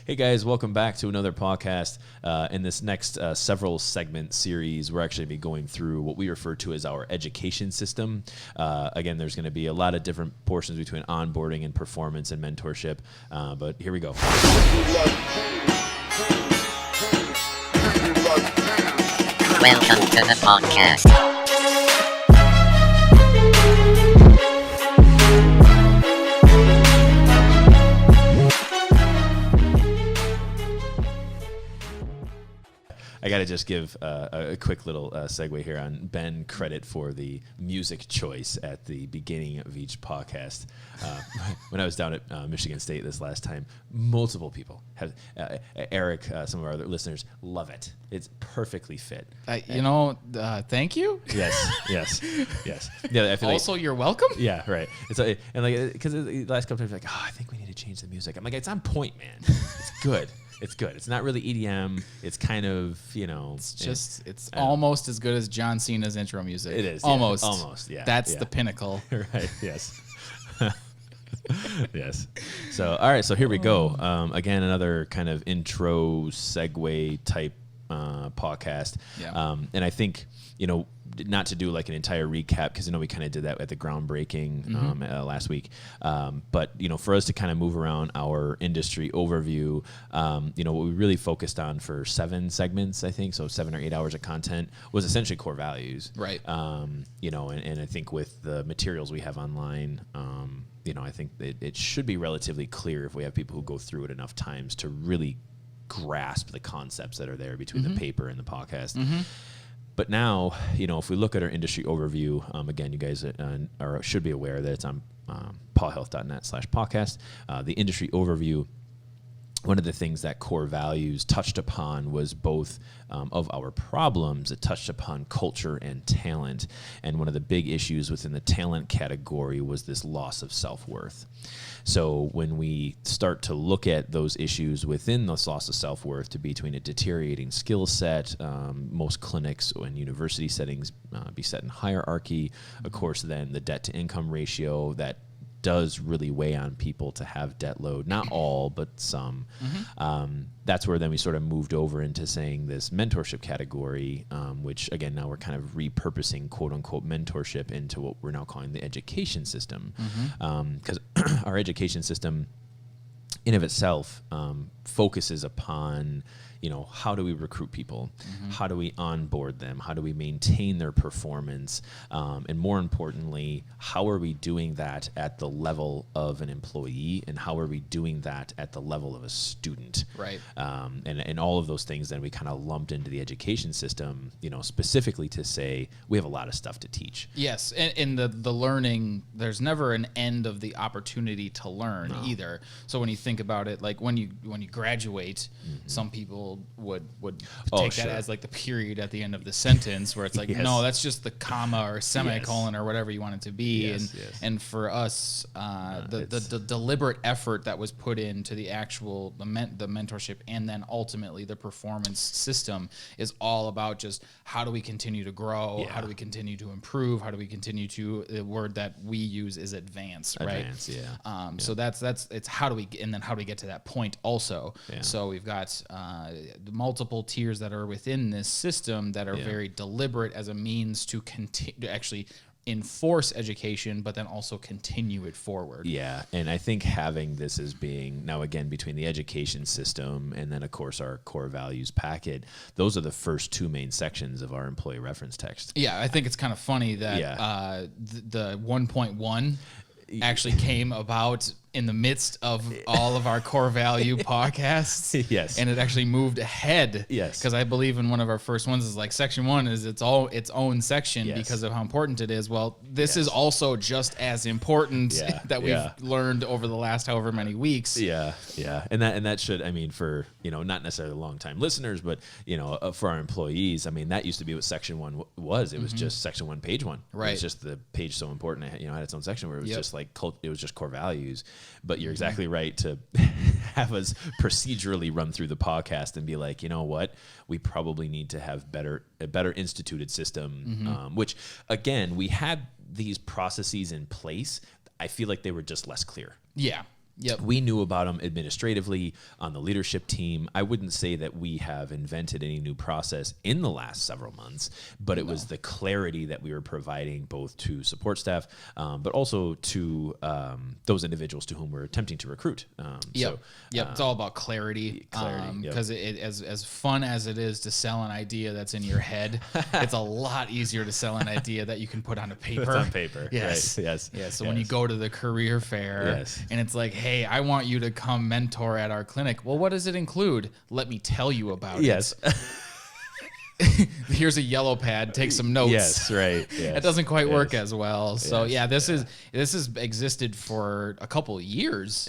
Hey guys, welcome back to another podcast. In this next several segment series, we're actually be going through what we refer to as our education system. Again, there's going to be a lot of different portions between onboarding and performance and mentorship, but here we go. Welcome to the PAWCast. I got to just give a quick little segue here on Ben credit for the music choice at the beginning of each podcast. When I was down at Michigan State this last time, multiple people have, Eric, some of our other listeners, love it. It's perfectly fit. Thank you. Yes. Yeah, I feel also, you're welcome. Yeah, right. It's like, and like, because the last couple times, like, I think we need to change the music. I'm like, it's on point, man. It's good. It's good. It's not really EDM. It's kind of, It's almost as good as John Cena's intro music. It is. Almost. Yeah. Almost, yeah. That's the pinnacle. Right, yes. Yes. So, all right, so here we go. Again, another kind of intro segue type podcast. Yeah. And I think, not to do like an entire recap, because we kind of did that at the groundbreaking last week. But for us to kind of move around our industry overview, what we really focused on for 7 segments, I think, so 7 or 8 hours of content, was essentially core values. Right. And I think with the materials we have online, I think it should be relatively clear if we have people who go through it enough times to really grasp the concepts that are there between the paper and the podcast. But now, if we look at our industry overview, again, you guys should be aware that it's on pawhealth.net/podcast. The industry overview, one of the things that core values touched upon was both of our problems. It touched upon culture and talent. And one of the big issues within the talent category was this loss of self-worth. So when we start to look at those issues within this loss of self-worth to between a deteriorating skill set, most clinics and university settings be set in hierarchy. Of course, then the debt-to-income ratio that does really weigh on people to have debt load. Not all, but some. That's where then we sort of moved over into saying this mentorship category, which again, now we're kind of repurposing quote unquote mentorship into what we're now calling the education system. Because our education system in of itself focuses upon how do we recruit people? How do we onboard them? How do we maintain their performance? And more importantly, how are we doing that at the level of an employee? And how are we doing that at the level of a student? Right. And all of those things then we kind of lumped into the education system, specifically to say we have a lot of stuff to teach. Yes. And the learning, there's never an end of the opportunity to learn either. So when you think about it, like when you graduate, some people would take that as like the period at the end of the sentence, where it's like, no, that's just the comma or semicolon or whatever you want it to be. And for us, the deliberate effort that was put into the actual the mentorship and then ultimately the performance system is all about just how do we continue to grow, how do we continue to improve, how do we continue to, the word that we use is advance, right? So that's it's how do we get to that point also. So we've got the multiple tiers that are within this system that are very deliberate as a means to actually enforce education, but then also continue it forward. Yeah, and I think having this as being, now again, between the education system and then, of course, our core values packet, those are the first 2 main sections of our employee reference text. Yeah, I think it's kind of funny that the 1.1 actually came about in the midst of all of our core value podcasts. Yes. And it actually moved ahead. Yes. Because I believe in one of our first ones is like section 1 is its own section because of how important it is. Well, this is also just as important that we've learned over the last however many weeks. Yeah. And that should, for, not necessarily long-time listeners, but, for our employees, that used to be what section 1 was. It was just section 1, page 1. Right. It was just the page so important, it had its own section where it was just like, it was just core values. But you're exactly right to have us procedurally run through the podcast and be like, you know what, we probably need to have a better instituted system, which, again, we had these processes in place. I feel like they were just less clear. Yeah. Yep. We knew about them administratively on the leadership team. I wouldn't say that we have invented any new process in the last several months, but it was the clarity that we were providing both to support staff, but also to those individuals to whom we're attempting to recruit. It's all about clarity. Because as fun as it is to sell an idea that's in your head, it's a lot easier to sell an idea that you can put on a paper. It's on paper. Yes. Right. Yes. Yeah. So when you go to the career fair and it's like, hey, I want you to come mentor at our clinic. Well, what does it include? Let me tell you about it. Yes. Here's a yellow pad. Take some notes. Yes, right. Yes. It doesn't quite work as well. So Yes. this has existed for a couple of years.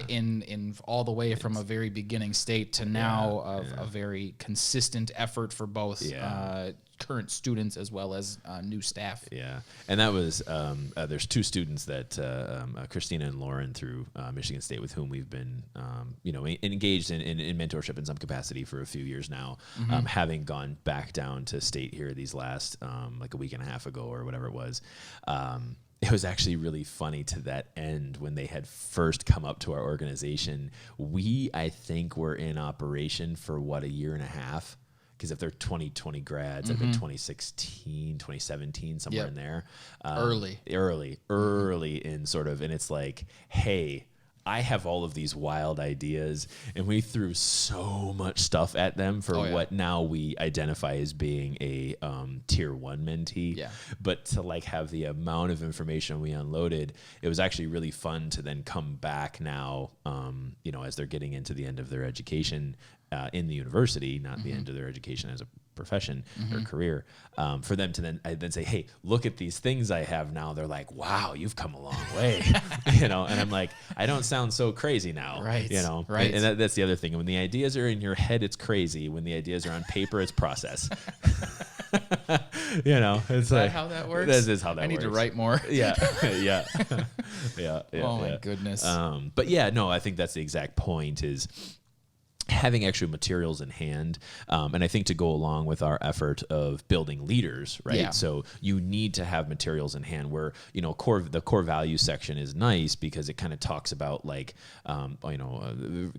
In all the way from a very beginning state to now a very consistent effort for both current students as well as new staff. Yeah, and that was there's two students that Christina and Lauren through Michigan State with whom we've been engaged in mentorship in some capacity for a few years now, having gone back down to state here these last like a week and a half ago or whatever it was. It was actually really funny to that end when they had first come up to our organization. I think were in operation for a year and a half. Because if they're 2020 grads, I've been 2016, 2017, somewhere in there. Early in sort of, and it's like, hey, I have all of these wild ideas, and we threw so much stuff at them for what now we identify as being a tier 1 mentee. Yeah. But to like have the amount of information we unloaded, it was actually really fun to then come back now, as they're getting into the end of their education in the university, not the end of their education as a profession or career, for them to then say, hey, look at these things I have now. They're like, wow, you've come a long way, and I'm like, I don't sound so crazy now. Right. Right. And that's the other thing. When the ideas are in your head, it's crazy. When the ideas are on paper, it's process. It's like how that works. That is how that works. I need to write more. Yeah. Oh my goodness. But I think that's the exact point is having actual materials in hand. And I think to go along with our effort of building leaders, right? Yeah. So you need to have materials in hand where, the core value section is nice because it kind of talks about like,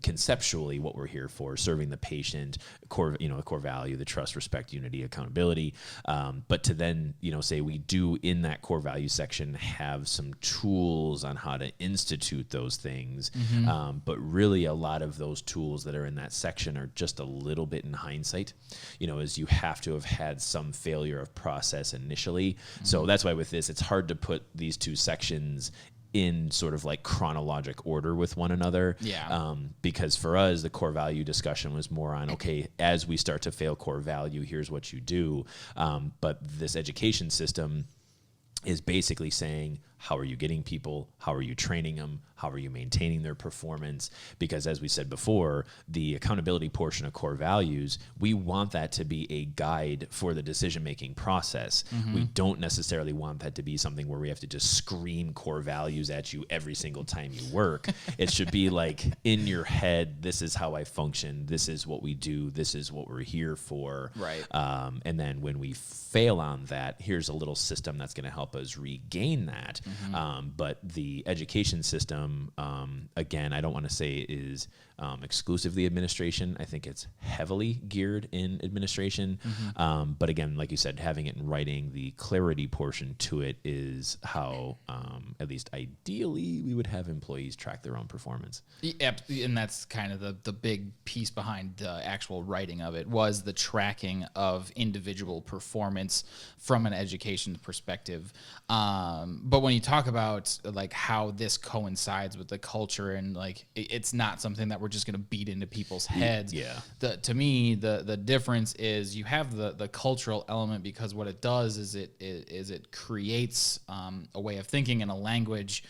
conceptually what we're here for, serving the patient, core value, the trust, respect, unity, accountability. But to then, say we do in that core value section have some tools on how to institute those things. But really a lot of those tools that are in that section are just a little bit in hindsight, as you have to have had some failure of process initially. So that's why with this, it's hard to put these two sections in sort of like chronologic order with one another. Because for us, the core value discussion was more on, okay, as we start to fail core value, here's what you do. But this education system is basically saying, how are you getting people? How are you training them? How are you maintaining their performance? Because as we said before, the accountability portion of core values, we want that to be a guide for the decision-making process. We don't necessarily want that to be something where we have to just scream core values at you every single time you work. It should be like in your head, this is how I function. This is what we do. This is what we're here for. Right. And then when we fail on that, here's a little system that's going to help us regain that. But the education system, again, I don't want to say is exclusively administration. I think it's heavily geared in administration. But again, like you said, having it in writing, the clarity portion to it is how, at least ideally, we would have employees track their own performance. Yep, and that's kind of the big piece behind the actual writing of it was the tracking of individual performance from an education perspective. But when you talk about like how this coincides with the culture and like it's not something that we're just going to beat into people's heads. To me, the difference is you have the cultural element because what it does is it creates a way of thinking and a language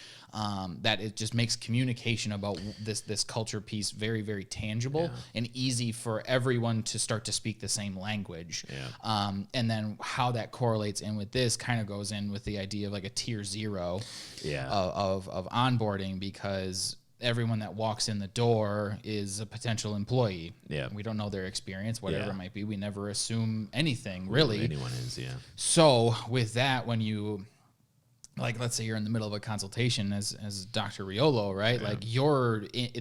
that it just makes communication about this culture piece very, very tangible and easy for everyone to start to speak the same language. And then how that correlates in with this kind of goes in with the idea of like a tier 0 of onboarding because everyone that walks in the door is a potential employee. We don't know their experience, whatever it might be. We never assume anything, really. Anyone is, So with that, when you like, let's say you're in the middle of a consultation as Dr. Riolo, right? Yeah. Like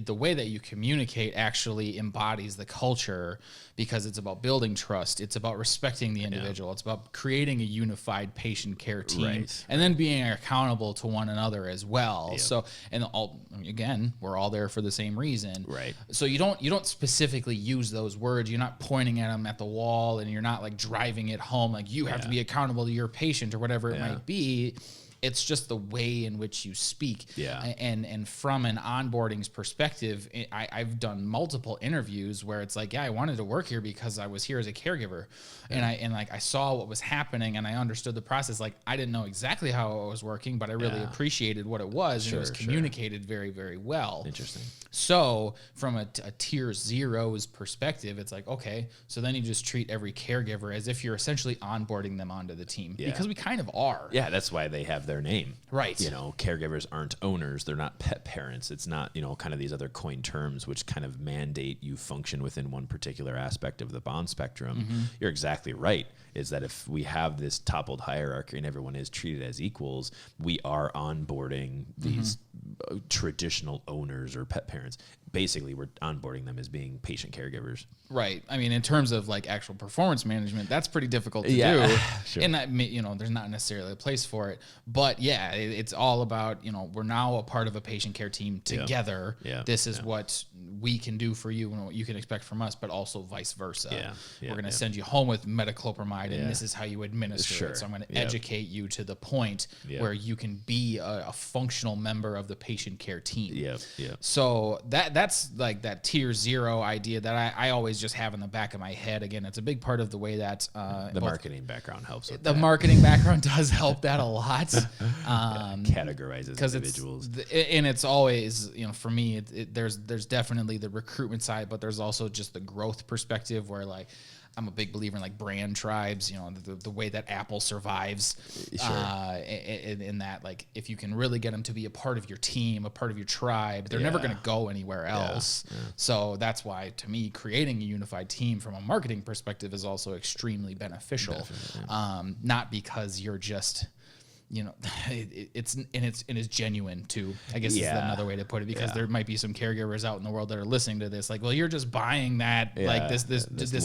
the way that you communicate actually embodies the culture, because it's about building trust. It's about respecting the individual. It's about creating a unified patient care team, and then being accountable to one another as well. Yep. So, again, we're all there for the same reason. Right. So you don't specifically use those words. You're not pointing at them at the wall, and you're not like driving it home. Like, you have to be accountable to your patient or whatever it might be. It's just the way in which you speak. Yeah. And from an onboarding's perspective, I've done multiple interviews where it's like, I wanted to work here because I was here as a caregiver. Yeah. And I saw what was happening, and I understood the process. Like, I didn't know exactly how it was working, but I really appreciated what it was, and it was communicated very, very well. Interesting. So from a tier 0's perspective, it's like, okay, so then you just treat every caregiver as if you're essentially onboarding them onto the team, because we kind of are. Yeah, that's why they have their name. Right. Caregivers aren't owners. They're not pet parents. It's not, kind of these other coined terms which kind of mandate you function within one particular aspect of the bond spectrum. Mm-hmm. You're exactly right, is that if we have this toppled hierarchy and everyone is treated as equals, we are onboarding these traditional owners or pet parents. Basically, we're onboarding them as being patient caregivers. Right. I mean, in terms of like actual performance management, that's pretty difficult to do. Sure. And that, there's not necessarily a place for it. But yeah, it's all about, we're now a part of a patient care team together. Yeah. This is what we can do for you and what you can expect from us, but also vice versa. We're going to send you home with metoclopramide, and this is how you administer it. So I'm going to educate you to the point where you can be a functional member of the patient care team. So that's like that tier 0 idea that I always just have in the back of my head. Again, it's a big part of the way that the marketing background helps with the marketing background does help that a lot. Categorizes individuals. And it's always, for me, there's definitely the recruitment side, but there's also just the growth perspective where, like, I'm a big believer in like brand tribes, the way that Apple survives, in that, like, if you can really get them to be a part of your team, a part of your tribe, they're never going to go anywhere else. So that's why, to me, creating a unified team from a marketing perspective is also extremely beneficial. Not because you're just, it's genuine too, I guess is another way to put it, because there might be some caregivers out in the world that are listening to this like, well, you're just buying that, like this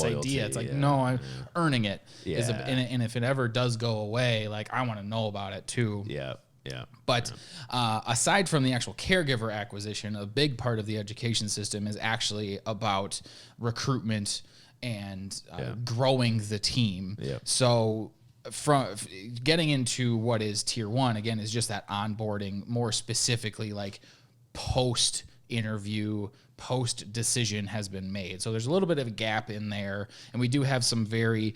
idea. It's like, no, I'm earning it. And if it ever does go away, like, I want to know about it too. But aside from the actual caregiver acquisition, a big part of the education system is actually about recruitment and growing the team. So from getting into what is tier 1, again, is just that onboarding, more specifically like post interview, post decision has been made. So there's a little bit of a gap in there, and we do have some very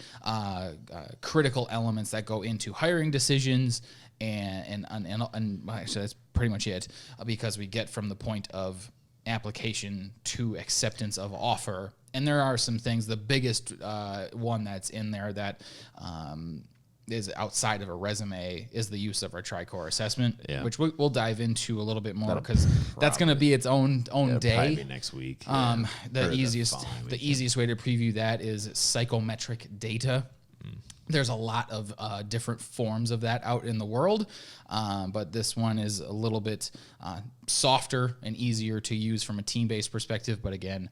critical elements that go into hiring decisions, and actually that's pretty much it, because we get from the point of application to acceptance of offer. And there are some things, the biggest one that's in there that is outside of a resume is the use of our TriCore assessment, which we'll dive into a little bit more, because that's going to be its own day. Probably next week. The easiest way to preview that is psychometric data. There's a lot of different forms of that out in the world, but this one is a little bit softer and easier to use from a team-based perspective. But again,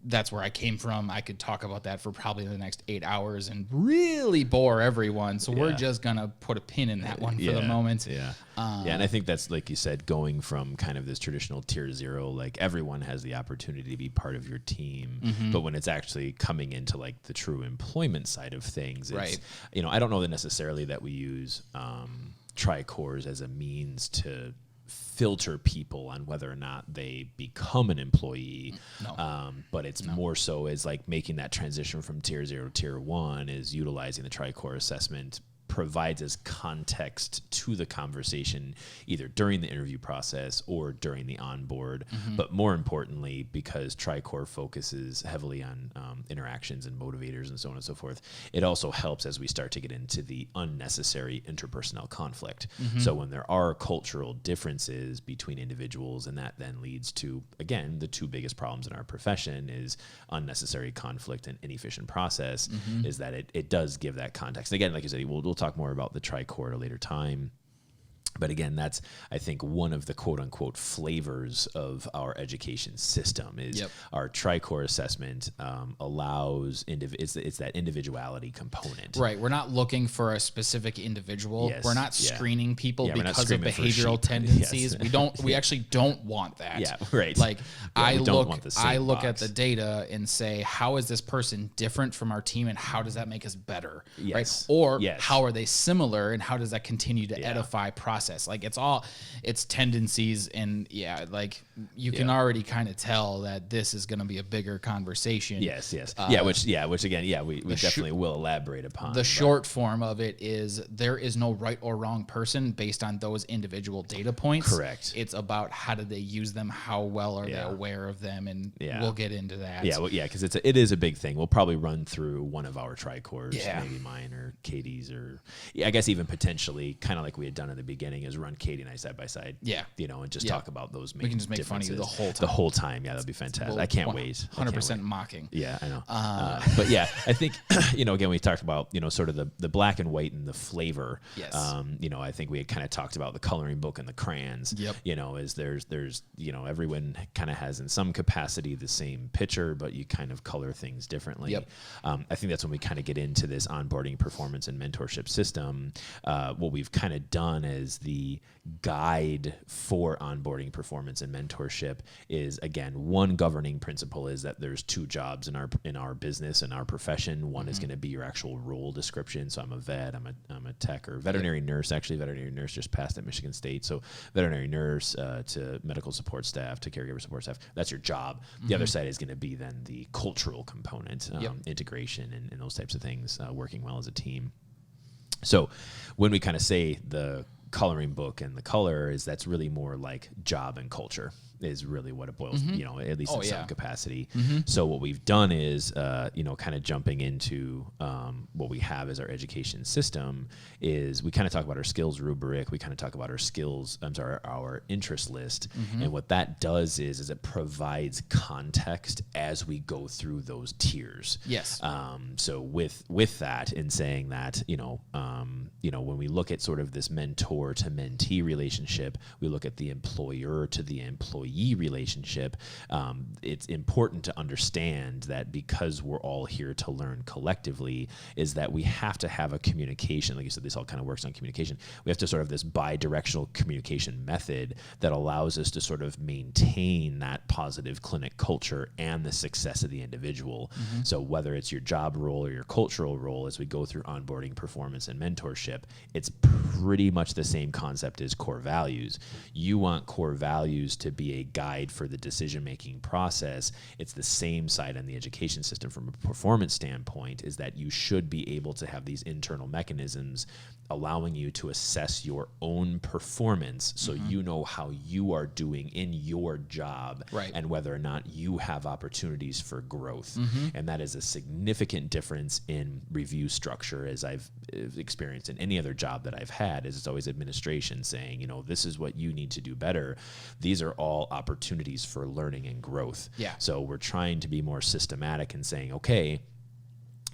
that's where I came from. I could talk about that for probably the next 8 hours and really bore everyone. So we're just going to put a pin in that one for the moment. And I think that's, like you said, going from kind of this traditional tier 0, like everyone has the opportunity to be part of your team. But when it's actually coming into like the true employment side of things, it's, I don't know that necessarily that we use TriCores as a means to filter people on whether or not they become an employee. But it's more so as like making that transition from tier 0 to tier 1 is utilizing the TriCore assessment provides us context to the conversation, either during the interview process or during the onboard. But more importantly, because TriCore focuses heavily on interactions and motivators and so on and so forth, it also helps as we start to get into the unnecessary interpersonal conflict. So when there are cultural differences between individuals, and that then leads to, again, the two biggest problems in our profession is unnecessary conflict and inefficient process, is that it does give that context. Again, like you said, we'll talk more about the TriCore at a later time. But again, that's, I think, one of the quote unquote flavors of our education system is our TriCore assessment allows, it's that individuality component. Right. We're not looking for a specific individual. Yes. We're not screening people because of behavioral sheep. tendencies. We actually don't want that. Yeah, right. Like I look box. at the data and say, how is this person different from our team and how does that make us better? Yes. Right. Or how are they similar and how does that continue to edify process? Like it's tendencies and like you can already kind of tell that this is going to be a bigger conversation. Yes. Which again, we definitely will elaborate upon. The short form of it is there is no right or wrong person based on those individual data points. Correct. It's about how do they use them, how well are they aware of them, and we'll get into that. Because it is a big thing. We'll probably run through one of our TriCores, maybe mine or Katie's, or I guess even potentially kind of like we had done in the beginning is run Katie and I side by side. And just talk about those main. We can just make fun of you the whole time. The whole time, that'd be fantastic. I can't wait. 100% mocking. Yeah, I know. But I think again we talked about sort of the black and white and the flavor. Yes. I think we had kind of talked about the coloring book and the crayons. Yep. Is there's everyone kind of has in some capacity the same picture, but you kind of color things differently. Yep. I think that's when we kind of get into this onboarding, performance, and mentorship system. What we've kind of done is the guide for onboarding, performance, and mentorship is, again, one governing principle is that there's two jobs in our business and our profession. One is going to be your actual role description. So I'm a vet, I'm a tech or veterinary nurse. Actually, veterinary nurse just passed at Michigan State. So veterinary nurse to medical support staff to caregiver support staff. That's your job. The other side is going to be then the cultural component, integration and those types of things, working well as a team. So when we kind of say the coloring book and the color is, that's really more like job and culture is really what it boils, at least in some capacity. So what we've done is, kind of jumping into what we have as our education system is we kind of talk about our skills rubric. We kind of talk about our interest list. And what that does is it provides context as we go through those tiers. Yes. So with that and saying that, when we look at sort of this mentor to mentee relationship, we look at the employer to the employee relationship. It's important to understand that because we're all here to learn collectively, is that we have to have a communication. Like you said, this all kind of works on communication. We have to sort of this bi-directional communication method that allows us to sort of maintain that positive clinic culture and the success of the individual. So whether it's your job role or your cultural role, as we go through onboarding, performance, and mentorship, it's pretty much the same concept as core values. You want core values to be a guide for the decision-making process. It's the same side on the education system from a performance standpoint, is that you should be able to have these internal mechanisms allowing you to assess your own performance so you know how you are doing in your job and whether or not you have opportunities for growth. And that is a significant difference in review structure, as I've experienced in any other job that I've had, is it's always administration saying, this is what you need to do better. These are all opportunities for learning and growth. So we're trying to be more systematic in saying, okay,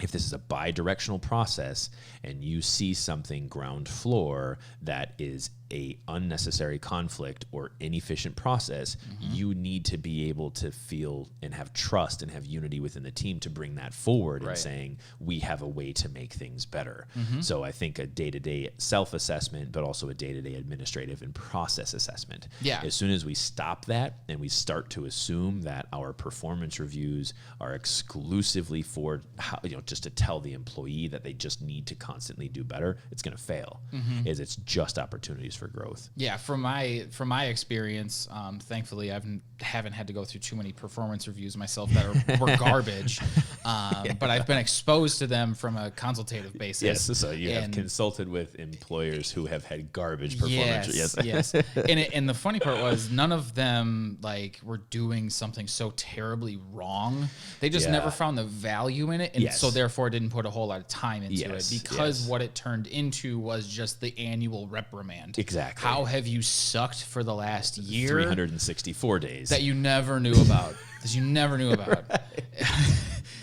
if this is a bi-directional process and you see something ground floor that is a unnecessary conflict or inefficient process, you need to be able to feel and have trust and have unity within the team to bring that forward and saying, we have a way to make things better. So I think a day-to-day self-assessment, but also a day-to-day administrative and process assessment. As soon as we stop that and we start to assume that our performance reviews are exclusively for how, just to tell the employee that they just need to constantly do better, it's going to fail. It's just opportunities for growth. Yeah, from my experience, thankfully I haven't had to go through too many performance reviews myself that were garbage, but I've been exposed to them from a consultative basis. Yes, so you have consulted with employers who have had garbage performance. Yes. And the funny part was none of them were doing something so terribly wrong. They just never found the value in it, and so therefore didn't put a whole lot of time into it, because what it turned into was just the annual reprimand. Exactly. How have you sucked for the last year? 364 days. That you never knew about.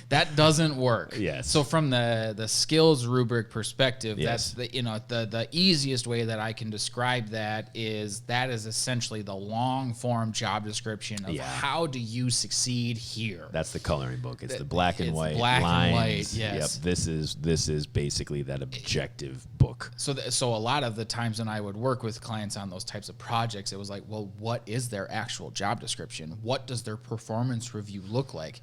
That doesn't work. Yes. So from the skills rubric perspective, Yes. that's the easiest way that I can describe that is essentially the long form job description of how do you succeed here. That's the coloring book. It's the black and white black lines. and white. Yes. Yep. This is basically that objective book. So a lot of the times when I would work with clients on those types of projects, it was like, well, what is their actual job description? What does their performance review look like?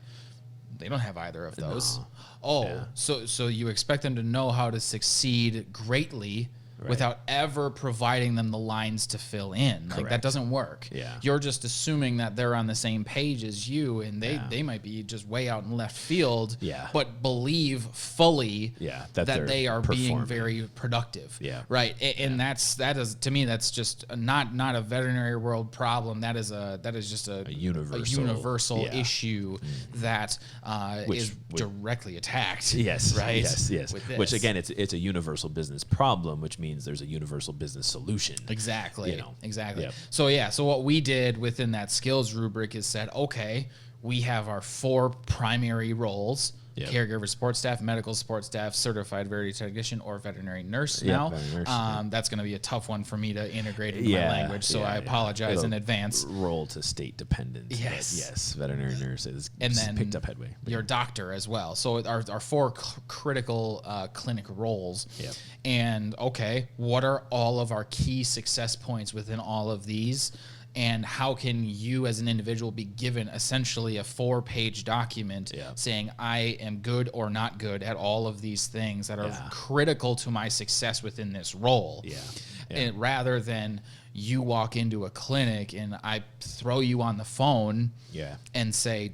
They don't have either of those. No. Oh, Yeah. so you expect them to know how to succeed greatly without ever providing them the lines to fill in. Like, that doesn't work. Yeah. You're just assuming that they're on the same page as you, and they might be just way out in left field, but believe fully that they are being very productive. Yeah. Right. And that is to me, that's just not a veterinary world problem. That is just a universal issue that is directly attacked. Yes. Right. Yes. Which again, it's a universal business problem, which means there's a universal business solution. Exactly. Exactly. Yep. So what we did within that skills rubric is said, okay, we have our 4 primary roles. Yep. Caregiver support staff, medical support staff, certified veterinary technician, or veterinary nurse now. Veterinary nurse, That's going to be a tough one for me to integrate into my language, so I apologize in advance. Role to state dependent. Yes, veterinary nurse is and then picked up headway. Your doctor as well. So our 4 critical clinic roles. Yep. And okay, what are all of our key success points within all of these? And how can you as an individual be given essentially a 4-page document saying I am good or not good at all of these things that are critical to my success within this role? And rather than you walk into a clinic and I throw you on the phone and say,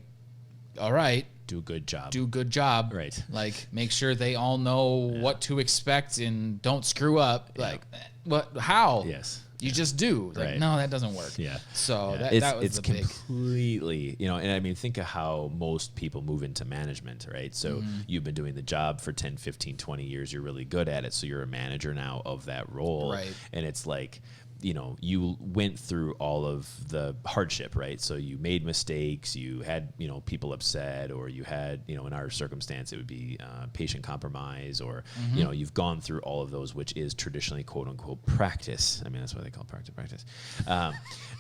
all right, do a good job. Right. Like, make sure they all know what to expect and don't screw up. Like, what? How? Yes. You just do. Like, no, that doesn't work. So that was the big. Completely, and I mean, think of how most people move into management, right? So you've been doing the job for 10, 15, 20 years. You're really good at it. So you're a manager now of that role. Right. And it's like, you went through all of the hardship, right? So you made mistakes, you had, people upset, or you had, in our circumstance, it would be patient compromise, or, you've gone through all of those, which is traditionally quote unquote practice. I mean, that's what they call practice.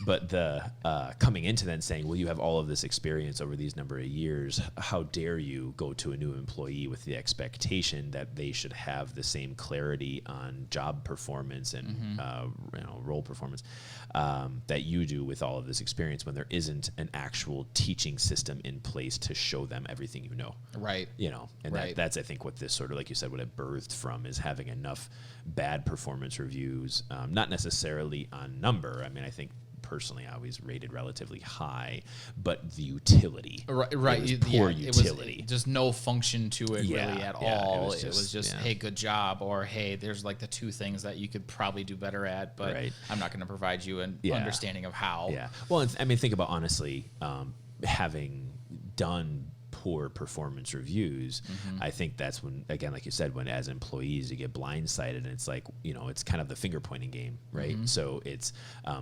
But the coming into then saying, well, you have all of this experience over these number of years. How dare you go to a new employee with the expectation that they should have the same clarity on job performance and, role performance that you do with all of this experience, when there isn't an actual teaching system in place to show them everything you know. Right. And that's, I think, what this sort of, like you said, what it birthed from is having enough bad performance reviews, not necessarily on number. I mean, I think personally I always rated relatively high, but the utility. Right. It was poor utility. It was just no function to it really at all. It was just hey, good job, or hey, there's like the 2 things that you could probably do better at, but I'm not going to provide you an understanding of how. Yeah. Well, I mean, think about, honestly, having done poor performance reviews, I think that's when, again, like you said, when as employees you get blindsided, and it's like, it's kind of the finger pointing game, right? So it's,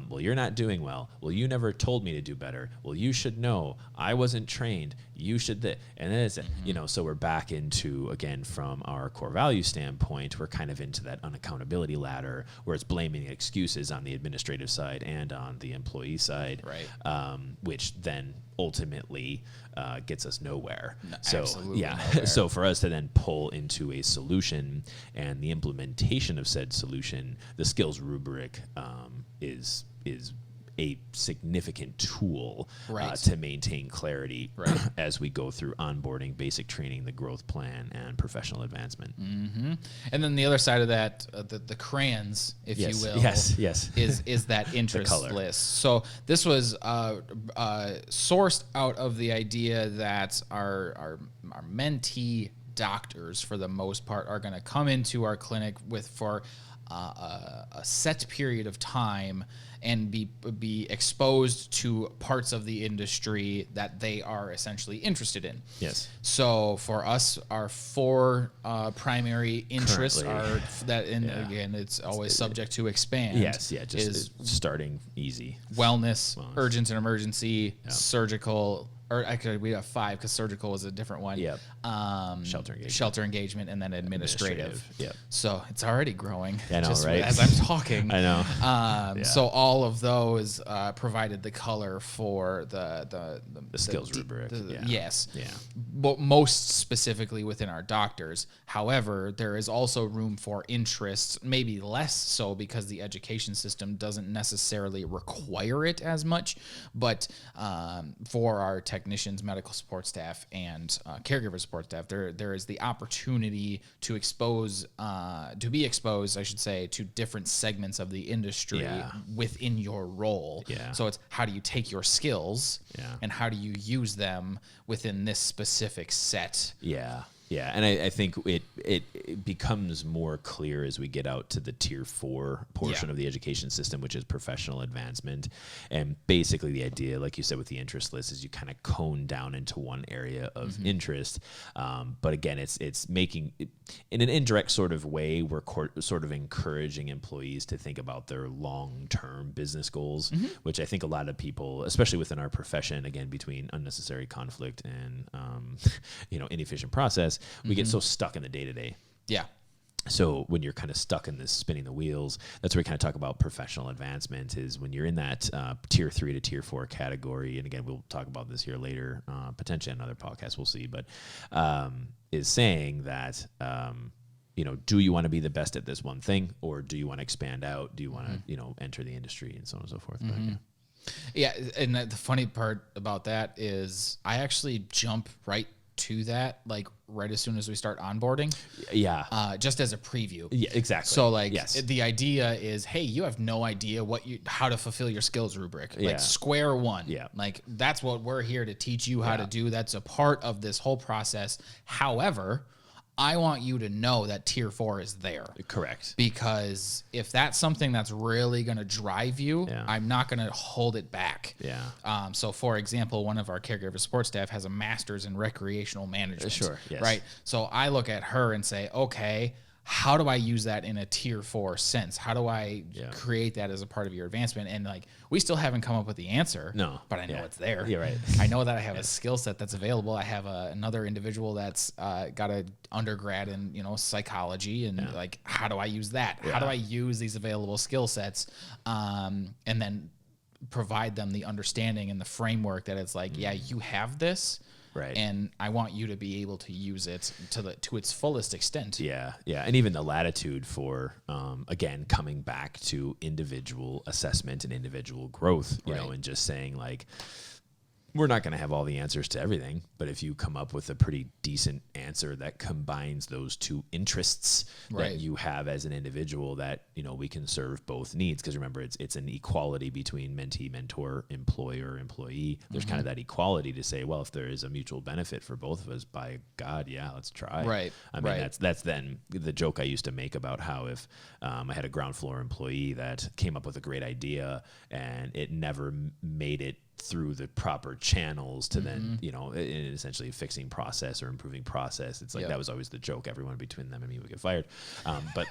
well, you're not doing well. Well, you never told me to do better. Well, you should know. I wasn't trained. You should, and then it's, so we're back into, again, from our core value standpoint, we're kind of into that unaccountability ladder where it's blaming excuses on the administrative side and on the employee side, which then ultimately gets us nowhere. Nowhere. So for us to then pull into a solution and the implementation of said solution, the skills rubric is a significant tool to maintain clarity as we go through onboarding, basic training, the growth plan, and professional advancement. And then the other side of that, the crayons, if you will, is that interest list. So this was sourced out of the idea that our mentee doctors, for the most part, are going to come into our clinic for a set period of time and be exposed to parts of the industry that they are essentially interested in. Yes. So for us, our 4 primary interests are that, and again, it's always subject to expand. Yes. Just starting easy. Wellness, urgent and emergency, surgical, or actually we have 5 because surgical was a different one. Yep. Shelter engagement, and then administrative. Yep. So it's already growing. I know, just right? As I'm talking. I know. So all of those provided the color for the skills rubric. Yes. Yeah. But most specifically within our doctors. However, there is also room for interests, maybe less so because the education system doesn't necessarily require it as much, but for our technicians, medical support staff, and caregiver support staff, there is the opportunity to be exposed, I should say, to different segments of the industry within your role. Yeah. So it's how do you take your skills and how do you use them within this specific set? Yeah. Yeah, and I think it becomes more clear as we get out to the tier 4 portion of the education system, which is professional advancement. And basically the idea, like you said with the interest list, is you kind of cone down into one area of interest. But again, it's making, in an indirect sort of way, we're sort of encouraging employees to think about their long-term business goals, which I think a lot of people, especially within our profession, again, between unnecessary conflict and inefficient process, we get so stuck in the day-to-day. Yeah. So when you're kind of stuck in this spinning the wheels, that's where we kind of talk about professional advancement, is when you're in that tier 3 to tier 4 category. And again, we'll talk about this here later, potentially on another podcast, we'll see, but is saying that, do you want to be the best at this one thing, or do you want to expand out? Do you want to, enter the industry and so on and so forth? But, Yeah. And the funny part about that is I actually jump right to that, like right as soon as we start onboarding. Yeah. Just as a preview. Yeah, exactly. So like yes. The idea is, hey, you have no idea how to fulfill your skills rubric. Like square one. Yeah. Like that's what we're here to teach you how to do. That's a part of this whole process. However, I want you to know that tier 4 is there. Correct. Because if that's something that's really going to drive you, I'm not going to hold it back. Yeah. So, for example, one of our caregiver support staff has a master's in recreational management. Sure. Yes. Right. So I look at her and say, okay, how do I use that in a tier 4 sense? How do I create that as a part of your advancement? And like, we still haven't come up with the answer. No. But I know it's there. You're right. I know that I have a skill set that's available. I have another individual that's got an undergrad in, psychology, and like, how do I use that? Yeah. How do I use these available skill sets? And then provide them the understanding and the framework that it's like, you have this. Right. And I want you to be able to use it to its fullest extent. Yeah, yeah. And even the latitude for, again, coming back to individual assessment and individual growth, you know, and just saying like, we're not going to have all the answers to everything, but if you come up with a pretty decent answer that combines those two interests that you have as an individual, that, we can serve both needs. Because remember, it's an equality between mentee, mentor, employer, employee. There's kind of that equality to say, well, if there is a mutual benefit for both of us, by God, let's try. Right. I mean, that's then the joke I used to make about how if I had a ground floor employee that came up with a great idea and it never made it through the proper channels to then, essentially fixing process or improving process. It's like that was always the joke. Everyone between them and me would get fired. But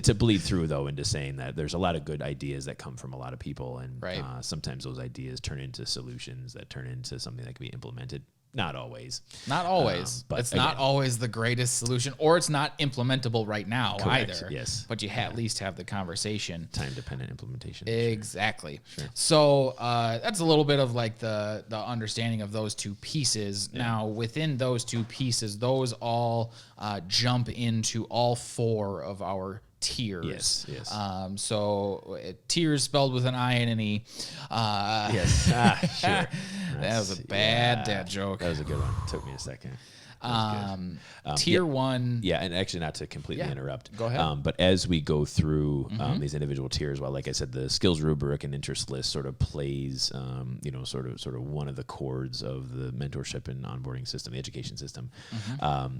to bleed through though into saying that there's a lot of good ideas that come from a lot of people, and sometimes those ideas turn into solutions that turn into something that can be implemented. Not always. Not always. But it's not always the greatest solution, or it's not implementable right now either. Yes. But you at least have the conversation. Time-dependent implementation. Exactly. Sure. So that's a little bit of like the understanding of those two pieces. Yeah. Now, within those two pieces, those all jump into all 4 of our tiers. Yes. So tiers spelled with an I and an E. Yes. Sure. That was a bad dad joke. That was a good one. Took me a second. Tier 1. Yeah, and actually not to completely interrupt. Go ahead. But as we go through these individual tiers, well, like I said, the skills rubric and interest list sort of plays, sort of one of the chords of the mentorship and onboarding system, the education system,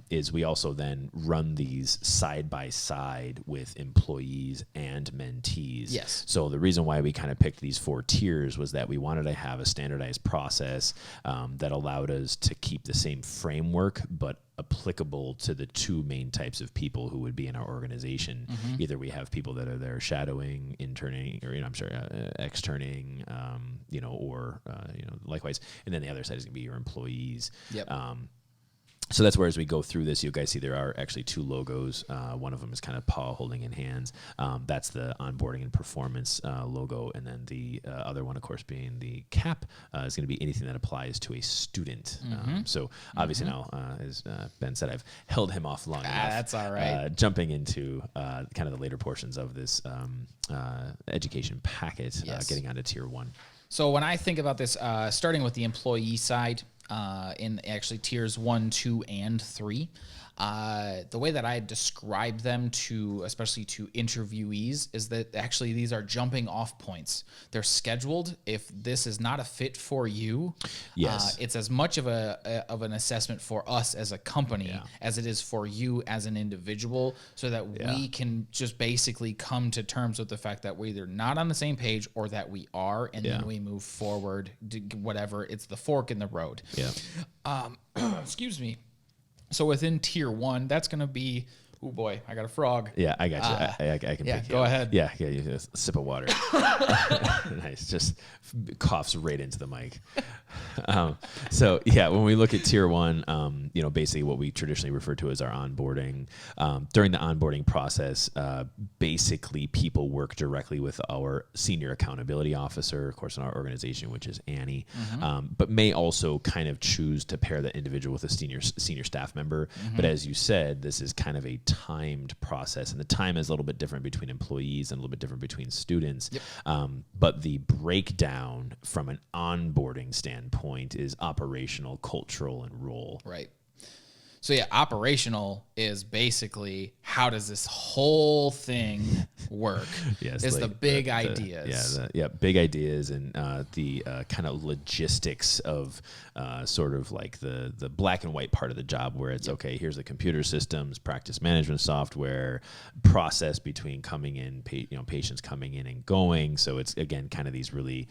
is we also then run these side by side with both employees and mentees. Yes. So the reason why we kind of picked these 4 tiers was that we wanted to have a standardized process that allowed us to keep the same framework, but applicable to the 2 main types of people who would be in our organization. Either we have people that are there shadowing, interning, or externing, or likewise, and then the other side is going to be your employees. Yep. So that's where, as we go through this, you guys see there are actually 2 logos. One of them is kind of paw holding in hands. That's the onboarding and performance logo. And then the other one, of course, being the cap is going to be anything that applies to a student. So obviously now, as Ben said, I've held him off long enough. That's all right. Jumping into kind of the later portions of this education packet, getting onto tier 1. So when I think about this, starting with the employee side, in actually tiers 1, 2, and 3, the way that I describe them especially to interviewees, is that actually these are jumping off points. They're scheduled. If this is not a fit for you, yes, it's as much of an assessment for us as a company as it is for you as an individual, so that we can just basically come to terms with the fact that we're either not on the same page or that we are, and then we move forward, whatever. It's the fork in the road. Excuse me. So within tier 1, that's going to be, oh boy, I got a frog. Yeah, I got you. I can pick you go up. ahead. Yeah, you just a sip of water. Nice, just coughs right into the mic. So when we look at tier 1, basically what we traditionally refer to as our onboarding. During the onboarding process, basically people work directly with our senior accountability officer, of course, in our organization, which is Annie, but may also kind of choose to pair that individual with a senior staff member. But as you said, this is kind of a timed process, and the time is a little bit different between employees and a little bit different between students. But the breakdown from an onboarding standpoint is operational, cultural, and role. Right. So operational is basically, how does this whole thing work? Yes, is the big ideas. Big ideas, and the kind of logistics of sort of like the black and white part of the job, where it's okay, here's the computer systems, practice management software, process between coming in, patients coming in and going. So it's again kind of these really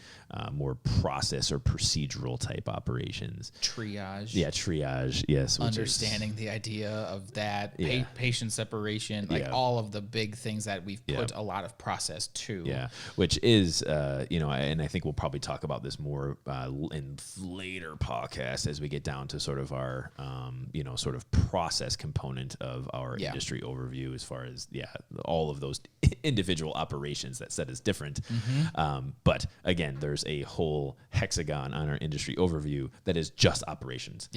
more process or procedural type operations. Triage. Yeah, triage. Yes, understanding the idea of that, patient separation, all of the big things that we've put a lot of process to. Yeah, which is, and I think we'll probably talk about this more in later podcasts as we get down to sort of our, sort of process component of our industry overview, as far as, all of those individual operations that said is different. But again, there's a whole hexagon on our industry overview that is just operations.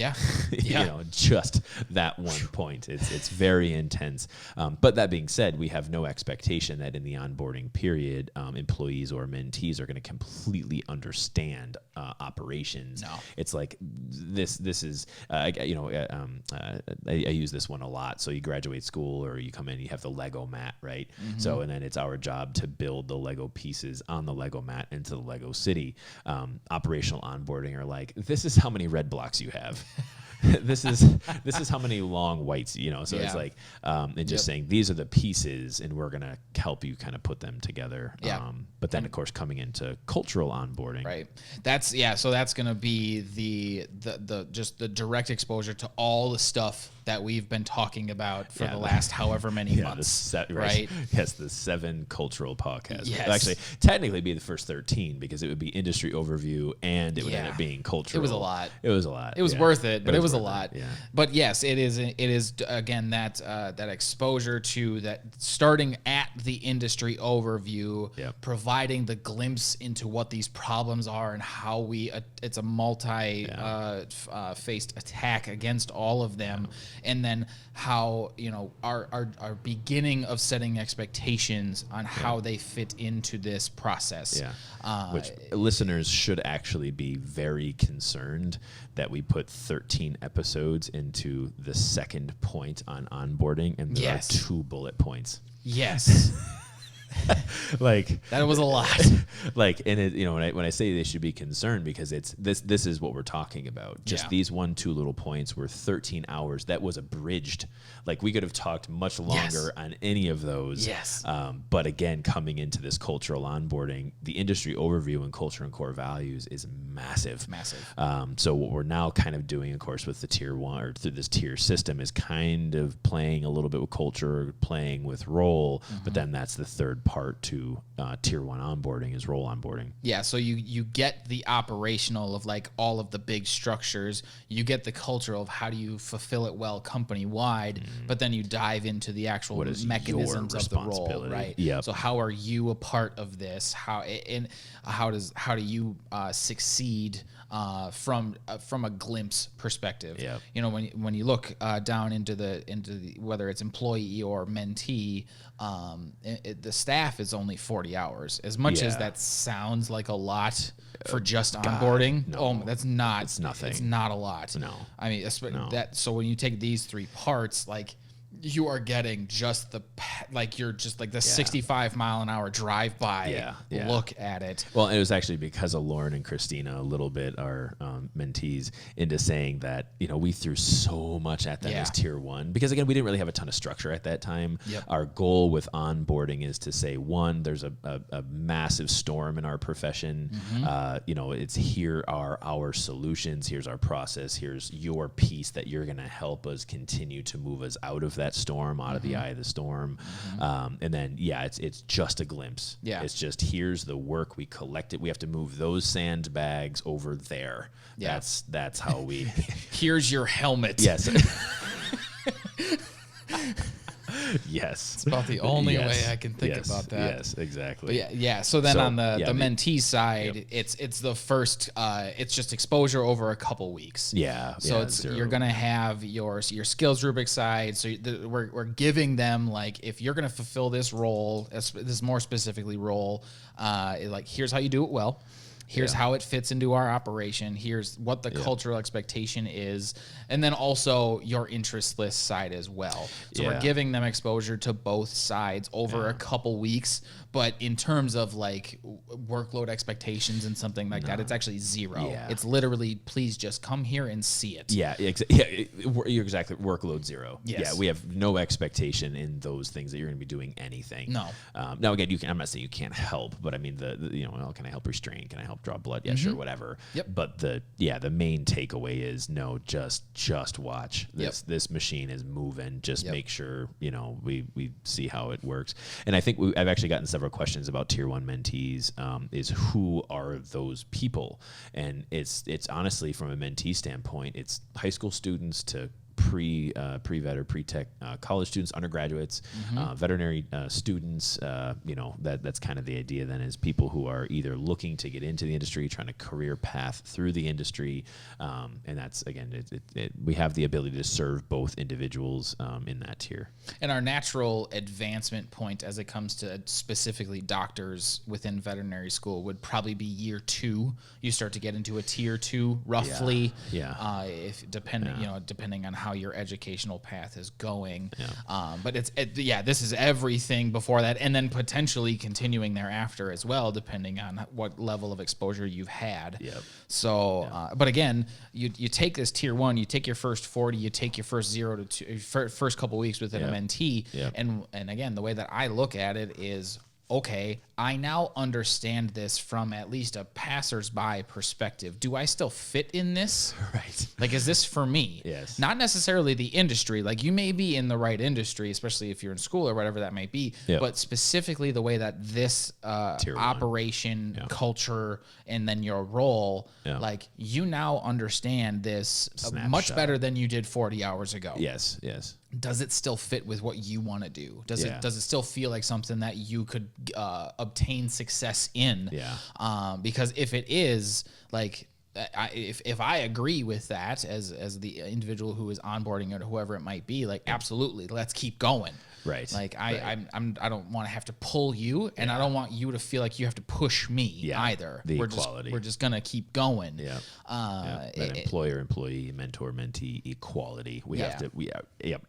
Just that one point. It's very intense. But that being said, we have no expectation that in the onboarding period, employees or mentees are going to completely understand operations. No. It's like this is, I use this one a lot. So you graduate school or you come in, you have the Lego mat, right? So, and then it's our job to build the Lego pieces on the Lego mat into the Lego city. Operational onboarding are like, this is how many red blocks you have. this is how many long whites, so it's like, and just saying these are the pieces and we're going to help you kind of put them together. But then of course coming into cultural onboarding. Right. So that's going to be the just the direct exposure to all the stuff that we've been talking about for the last however many months. Right. Yes. The 7 cultural podcasts. Yes. Actually, technically be the first 13 because it would be industry overview and it would end up being cultural. It was a lot. It was worth it, but it was a lot. Yeah. But yes, it is again that exposure to that, starting at the industry overview, providing the glimpse into what these problems are and how it's a multi-faced attack against all of them, and then how our beginning of setting expectations on how they fit into this process. Which listeners should actually be very concerned that we put 13 episodes into the second point on onboarding, and there are 2 bullet points. Yes. Like that was a lot. Like, and it, when I say they should be concerned, because it's this is what we're talking about. Just these 1-2 little points were 13 hours. That was abridged. Like, we could have talked much longer on any of those. Yes. But again, coming into this cultural onboarding, the industry overview and culture and core values is massive. So what we're now kind of doing, of course, with the tier 1 or through this tier system is kind of playing a little bit with culture, playing with role, but then that's the third part to tier 1 onboarding is role onboarding. Yeah, so you get the operational of like all of the big structures, you get the cultural of how do you fulfill it well company wide, but then you dive into the actual mechanisms of the role, right? Yep. So how are you a part of this? How do you succeed from a glimpse perspective? Yep. When you look down into the whether it's employee or mentee, the staff is only 40 hours. As much as that sounds like a lot for just onboarding, that's not. It's nothing. It's not a lot. No. I mean, so when you take these 3 parts, like, you are getting just the 65 mile an hour drive by look at it. Well, it was actually because of Lauren and Christina a little bit, our mentees, into saying that, we threw so much at them as tier 1, because again, we didn't really have a ton of structure at that time. Our goal with onboarding is to say, one, there's a massive storm in our profession. It's here are our solutions. Here's our process. Here's your piece that you're going to help us continue to move us out of that storm, out of the eye of the storm. And then it's just a glimpse. It's just, here's the work, we collect it, we have to move those sandbags over there. That's how we here's your helmet. Yes. Yes. It's about the only way I can think about that. Yes, exactly. But so then on the mentee side, it's the first, it's just exposure over a couple weeks. So you're going to have your skills rubric side. So we're giving them, like, if you're going to fulfill this role, this more specifically role, like, here's how you do it well. Here's how it fits into our operation. Here's what the cultural expectation is. And then also your interest list side as well. So we're giving them exposure to both sides over a couple weeks. But in terms of like workload expectations and something like that, it's actually zero. It's literally, please just come here and see it. You're exactly. Workload zero. Yes. We have no expectation in those things that you're going to be doing anything. No. Now again, I'm not saying you can't help, but I mean can I help restrain? Can I help draw blood? Yeah, sure, whatever. But the main takeaway is no, just watch. This machine is moving. Just make sure we see how it works. And I think I've actually gotten several questions about tier 1 mentees. Is who are those people? And it's honestly, from a mentee standpoint, it's high school students to pre-vet or pre-tech college students, undergraduates, veterinary students. That's kind of the idea then, is people who are either looking to get into the industry, trying a career path through the industry, and that's, again, we have the ability to serve both individuals in that tier. And our natural advancement point as it comes to specifically doctors within veterinary school would probably be year 2. You start to get into a tier 2 roughly. If depending on how your educational path is going. But this is everything before that, and then potentially continuing thereafter as well, depending on what level of exposure you've had. So, but again, you take this tier 1, you take your first 40, you take your first 0 to 2, first couple weeks within a mentee, and again, the way that I look at it is, okay, I now understand this from at least a passersby perspective. Do I still fit in this? Right. Like, is this for me? Yes. Not necessarily the industry. Like, you may be in the right industry, especially if you're in school or whatever that may be, but specifically the way that this operation, culture, and then your role, like, you now understand this much better than you did 40 hours ago. Yes. Does it still fit with what you want to do? Does it still feel like something that you could obtain success in? Because if it is, like, if I agree with that as the individual who is onboarding it or whoever it might be, like absolutely, let's keep going. Right. Like I don't want to have to pull you, and I don't want you to feel like you have to push me either. The we're equality. We're just gonna keep going. Yeah. That employer, employee, mentor, mentee equality. We have to.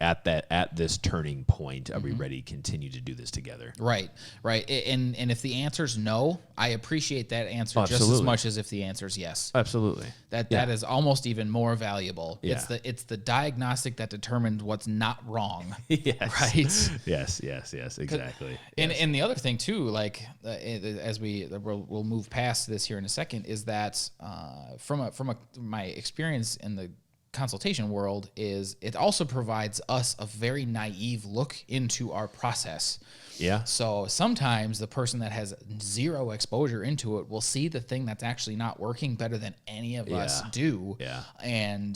At this turning point, are we ready to continue to do this together? Right. And if the answer's no, I appreciate that answer just as much as if the answer's yes. Absolutely. That is almost even more valuable. Yeah. It's the diagnostic that determines what's not wrong. Yes. Right. Yes, exactly. And the other thing too, like as we'll move past this here in a second, is that from my experience in the consultation world, is it also provides us a very naive look into our process. Yeah. So sometimes the person that has zero exposure into it will see the thing that's actually not working better than any of us do. Yeah. And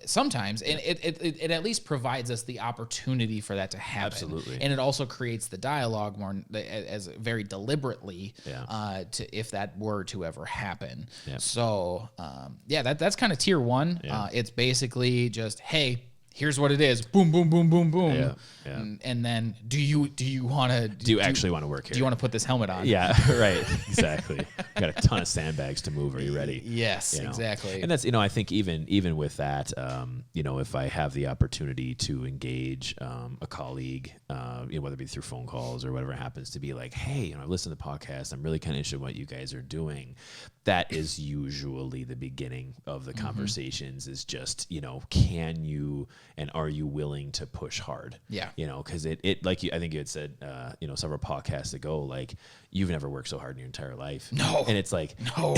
sometimes, and it at least provides us the opportunity for that to happen. Absolutely. And it also creates the dialogue more as very deliberately to if that were to ever happen. Yep. So that's kind of tier one. Yeah. It's basically just, hey, here's what it is. Boom, boom, boom, boom, boom. Yeah. And then do you want to do you actually want to work here? Do you want to put this helmet on? Yeah, right. Exactly. Got a ton of sandbags to move. Are you ready? Yes, exactly. And that's, I think even with that, if I have the opportunity to engage a colleague, whether it be through phone calls or whatever it happens to be, like, hey, I listen to the podcast. I'm really kind of interested in what you guys are doing. That is usually the beginning of the conversations, is just, can you and are you willing to push hard? Yeah. Because it like I think you had said, several podcasts ago, like, you've never worked so hard in your entire life. No. And it's like, no,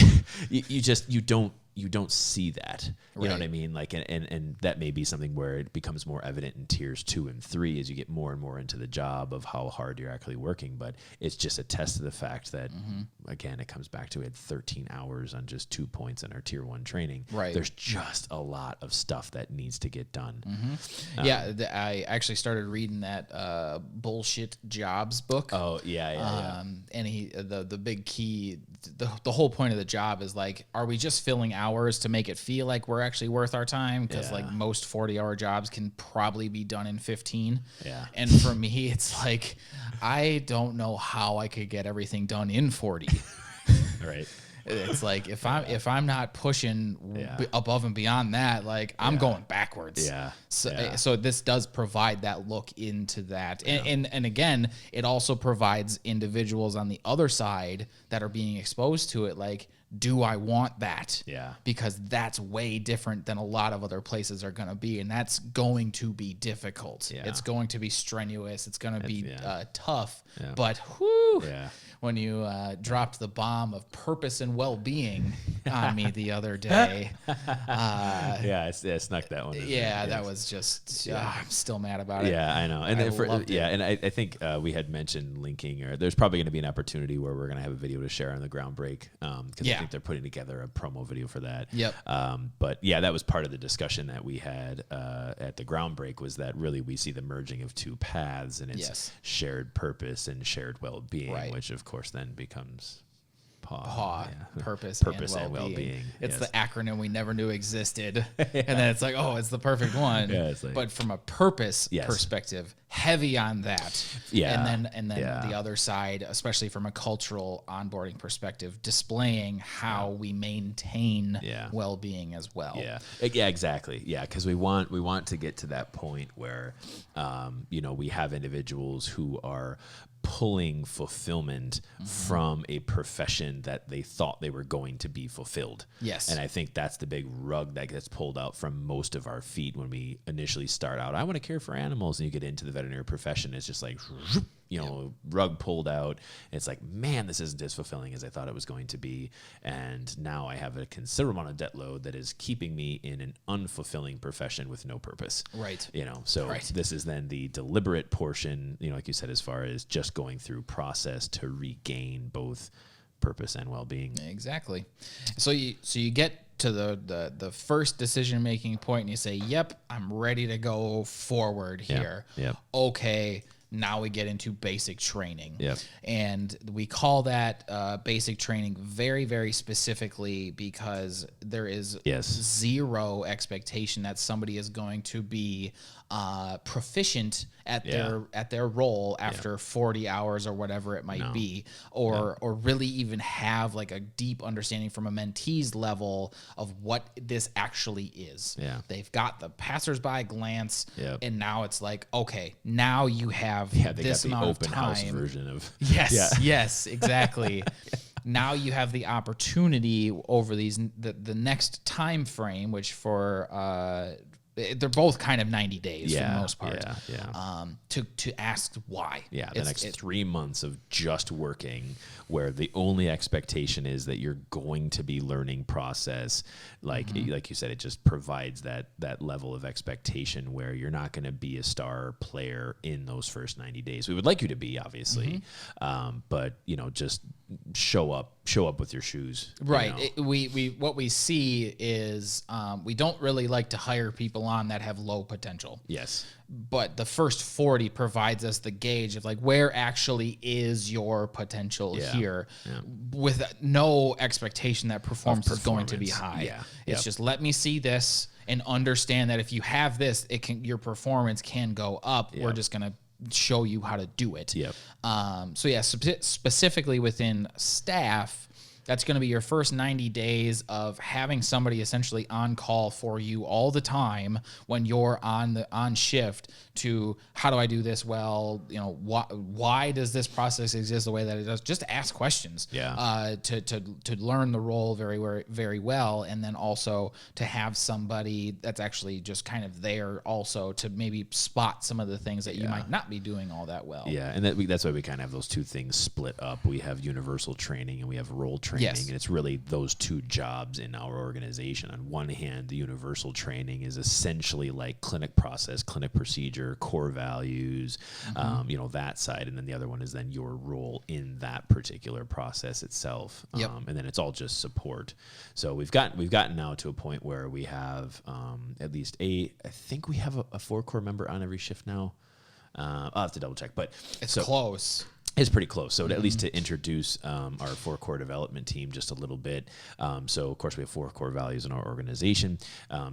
you don't see that. You know what I mean? Like, and that may be something where it becomes more evident in tiers 2 and 3 as you get more and more into the job of how hard you're actually working. But it's just a test of the fact that, again, it comes back to it, 13 hours on just 2 points in our tier 1 training. Right. There's just a lot of stuff that needs to get done. I actually started reading that Bullshit Jobs book. Oh, yeah. And the big key, the whole point of the job is, like, are we just filling hours to make it feel like we're actually worth our time? Because like most 40-hour jobs can probably be done in 15. Yeah. And for me, it's like, I don't know how I could get everything done in 40. Right. It's like, if I'm not pushing above and beyond that, like, I'm going backwards. Yeah. So this does provide that look into that. And again, it also provides individuals on the other side that are being exposed to it, like, do I want that? Yeah. Because that's way different than a lot of other places are going to be. And that's going to be difficult. Yeah. It's going to be strenuous. It's going to be tough. Yeah. But when you dropped the bomb of purpose and well-being on me the other day. I snuck that one. That was just, I'm still mad about it. Yeah, I know. And and I think we had mentioned linking, or there's probably going to be an opportunity where we're going to have a video to share on the ground break. Because I think they're putting together a promo video for that. Yep. But that was part of the discussion that we had at the ground break, was that really we see the merging of two paths, and it's shared purpose and shared well-being, which of course then becomes PAW. Purpose and well-being. It's the acronym we never knew existed. And then it's like, oh, it's the perfect one. But from a purpose perspective, heavy on that. Yeah. And then the other side, especially from a cultural onboarding perspective, displaying how we maintain well-being as well. Yeah, exactly. Yeah, because we want to get to that point where we have individuals who are pulling fulfillment from a profession that they thought they were going to be fulfilled. Yes. And I think that's the big rug that gets pulled out from most of our feet when we initially start out. I want to care for animals, and you get into the veterinary profession. It's just like, rug pulled out. It's like, man, this isn't as fulfilling as I thought it was going to be. And now I have a considerable amount of debt load that is keeping me in an unfulfilling profession with no purpose. Right. This is then the deliberate portion, like you said, as far as just going through process to regain both purpose and well-being. Exactly. So you get to the first decision-making point, and you say, yep, I'm ready to go forward here. Yep. Okay. now we get into basic training. Yep. And we call that basic training very, very specifically because there is zero expectation that somebody is going to be proficient at their role after 40 hours or whatever it might be, or really even have like a deep understanding from a mentee's level of what this actually is. Yeah. They've got the passersby glance, Yep. and now it's like, okay, now you have they this got the amount open of time. house version of Yes, exactly. Now you have the opportunity over the next time frame, which for they're both kind of 90 days for the most part. To ask why. Yeah, the next 3 months of just working, where the only expectation is that you're going to be learning process. Like you said, it just provides that level of expectation where you're not going to be a star player in those first 90 days. We would like you to be, obviously, but just show up with your shoes. Right. We what we see is we don't really like to hire people on that have low potential. Yes. But the first 40 provides us the gauge of like where actually is your potential here, with no expectation that performance is going to be high. Yeah. It's just let me see this and understand that if you have this, your performance can go up. We're just gonna show you how to do it. Specifically within staff, that's going to be your first 90 days of having somebody essentially on call for you all the time when you're on shift to how do I do this well? Why does this process exist the way that it does? Just ask questions. To learn the role very, very well, and then also to have somebody that's actually just kind of there also to maybe spot some of the things that you might not be doing all that well. Yeah, and that's why we kind of have those two things split up. We have universal training and we have role training. And it's really those two jobs in our organization. On one hand, the universal training is essentially like clinic process, clinic procedure, core values, that side. And then the other one is then your role in that particular process itself. And then it's all just support. So we've gotten now to a point where we have at least I think we have a 4-core member on every shift now. I'll have to double check, but it's close. It's pretty close. So at least to introduce our 4-core development team just a little bit. So of course we have 4 core values in our organization.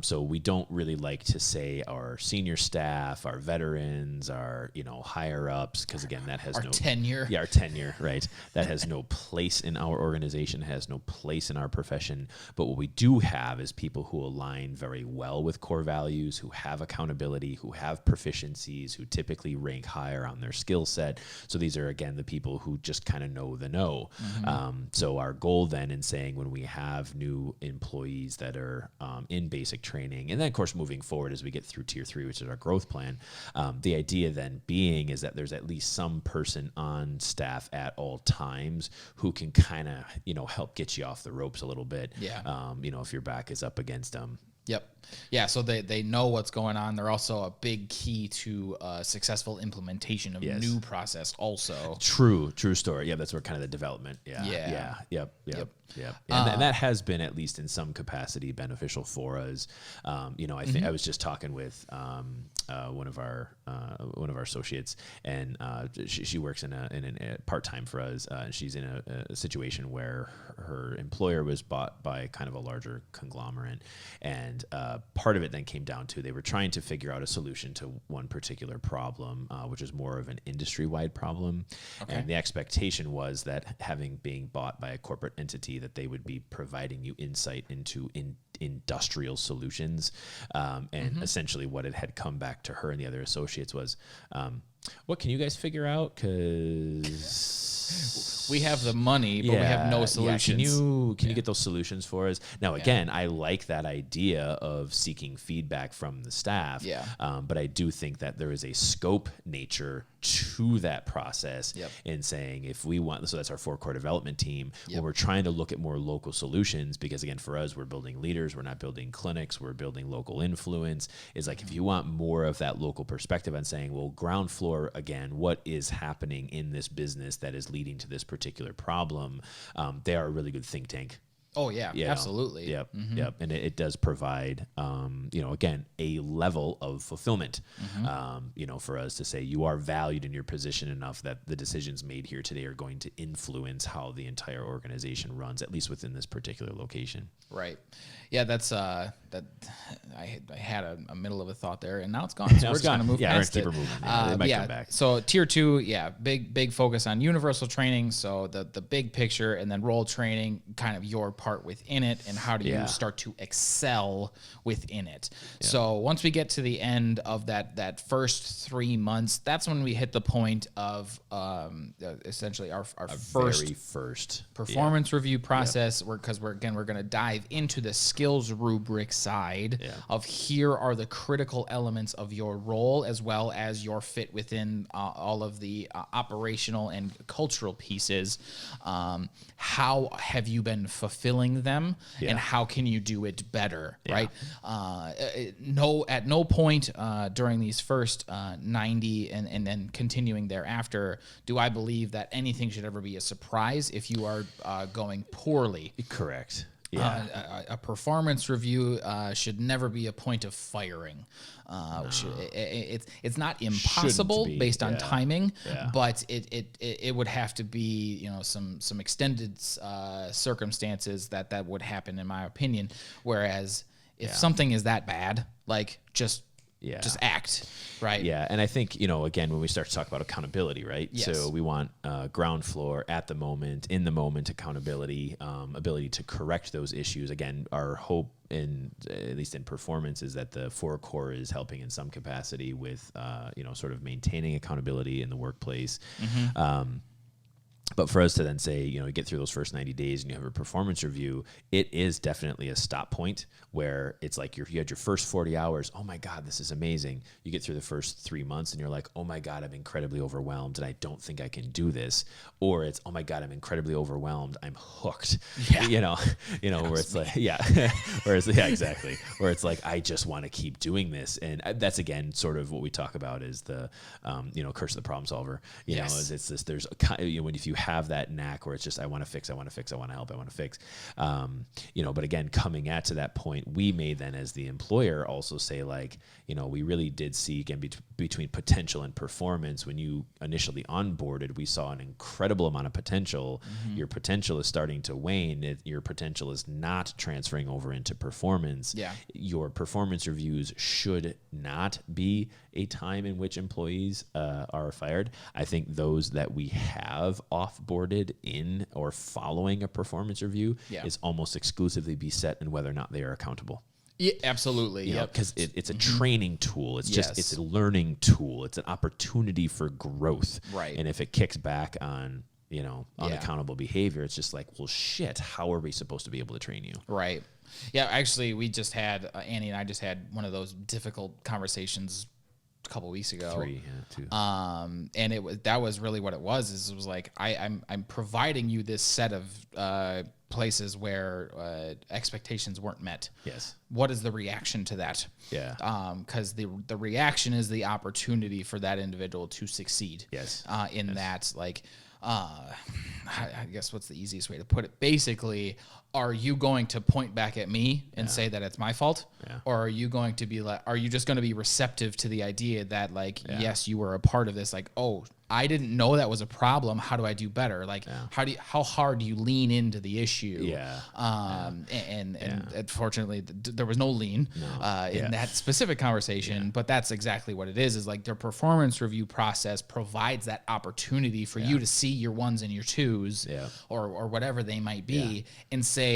So we don't really like to say our senior staff, our veterans, our higher ups, because again that has no tenure. Yeah, our tenure, right? That has no place in our organization, has no place in our profession. But what we do have is people who align very well with core values, who have accountability, who have proficiencies, who typically rank higher on their skill set. So these are again the people who just kind of know the know. So our goal then in saying when we have new employees that are in basic training, and then of course moving forward as we get through tier 3, which is our growth plan, the idea then being is that there's at least some person on staff at all times who can kind of help get you off the ropes a little bit. If your back is up against them. Yep. Yeah, so they know what's going on. They're also a big key to successful implementation of new process also. True story. Yeah, that's where kind of the development. Yep. And that has been, at least in some capacity, beneficial for us. I think I was just talking with one of our associates, and she works in a part-time for us, and she's in a situation where her employer was bought by kind of a larger conglomerate, and part of it then came down to they were trying to figure out a solution to one particular problem, which is more of an industry-wide problem. And the expectation was that being bought by a corporate entity, that they would be providing you insight into industrial solutions. Essentially what it had come back to her and the other associates was, what can you guys figure out? Because we have the money, but we have no solutions. Can you get those solutions for us? Now, again, I like that idea of seeking feedback from the staff. But I do think that there is a scope nature to that process in saying if we want, so that's our 4-core development team, where we're trying to look at more local solutions, because again, for us, we're building leaders, we're not building clinics, we're building local influence. Is like, if you want more of that local perspective on saying, well, ground floor, again, what is happening in this business that is leading to this particular problem, they are a really good think tank. Oh yeah, absolutely. Yep. And it does provide, again, a level of fulfillment, for us to say you are valued in your position enough that the decisions made here today are going to influence how the entire organization runs, at least within this particular location. Right. Yeah, that's that. I had a middle of a thought there, and now it's gone. So we're just going to move past it. Keep it moving. It might come back. So tier 2, big focus on universal training. So the big picture, and then role training, kind of your part within it, and how do you start to excel within it. Yeah. So once we get to the end of that first 3 months, that's when we hit the point of essentially our very first performance review process. Because we're going to dive into the skills rubric side of here are the critical elements of your role, as well as your fit within all of the operational and cultural pieces. How have you been fulfilling them, and how can you do it better, right? At no point during these first 90 and then continuing thereafter do I believe that anything should ever be a surprise if you are going poorly. Correct. A performance review should never be a point of firing. It's not impossible based on timing, but it would have to be some extended circumstances that would happen, in my opinion. Whereas if something is that bad, like just act, right? Yeah, and I think, again, when we start to talk about accountability, right? Yes. So we want ground floor, at the moment, in the moment accountability, ability to correct those issues. Again, our hope, at least in performance, is that the 4 core is helping in some capacity with, sort of maintaining accountability in the workplace. But for us to then say, get through those first 90 days and you have a performance review, it is definitely a stop point where it's like you had your first 40 hours. Oh my God, this is amazing. You get through the first 3 months and you're like, oh my God, I'm incredibly overwhelmed and I don't think I can do this. Or it's, oh my God, I'm incredibly overwhelmed. I'm hooked. Yeah. Where it's like, exactly. Where it's like, I just want to keep doing this. And that's, again, sort of what we talk about is the, curse of the problem solver. It's this, there's if you have that knack where it's just, I want to fix, I want to fix, I want to help, I want to fix, but again, coming at to that point, we may then as the employer also say like, we really did see, again, between potential and performance, when you initially onboarded, we saw an incredible amount of potential. Your potential is starting to wane. Your potential is not transferring over into performance. Your performance reviews should not be a time in which employees are fired. I think those that we have offboarded in or following a performance review is almost exclusively be set in whether or not they are accountable. Yeah, absolutely. Because it's a training tool. It's just it's a learning tool. It's an opportunity for growth. Right. And if it kicks back on unaccountable behavior, it's just like, well, shit, how are we supposed to be able to train you? Right. Yeah. Actually, we just had Annie and I just had one of those difficult conversations a couple weeks ago. 2. And that was really what it was. Is it was like I'm providing you this set of places where expectations weren't met. Yes. What is the reaction to that? Yeah. Because the reaction is the opportunity for that individual to succeed. Yes. That, like, I guess what's the easiest way to put it? Basically, are you going to point back at me and say that it's my fault? Yeah. Or are you going to be like, are you just going to be receptive to the idea that, like, yes, you were a part of this? Like, oh, I didn't know that was a problem. How do I do better? Like, how hard do you lean into the issue? Yeah. And unfortunately, there was no lean in that specific conversation. But that's exactly what it is like their performance review process provides that opportunity for you to see your ones and your twos, or whatever they might be, and say,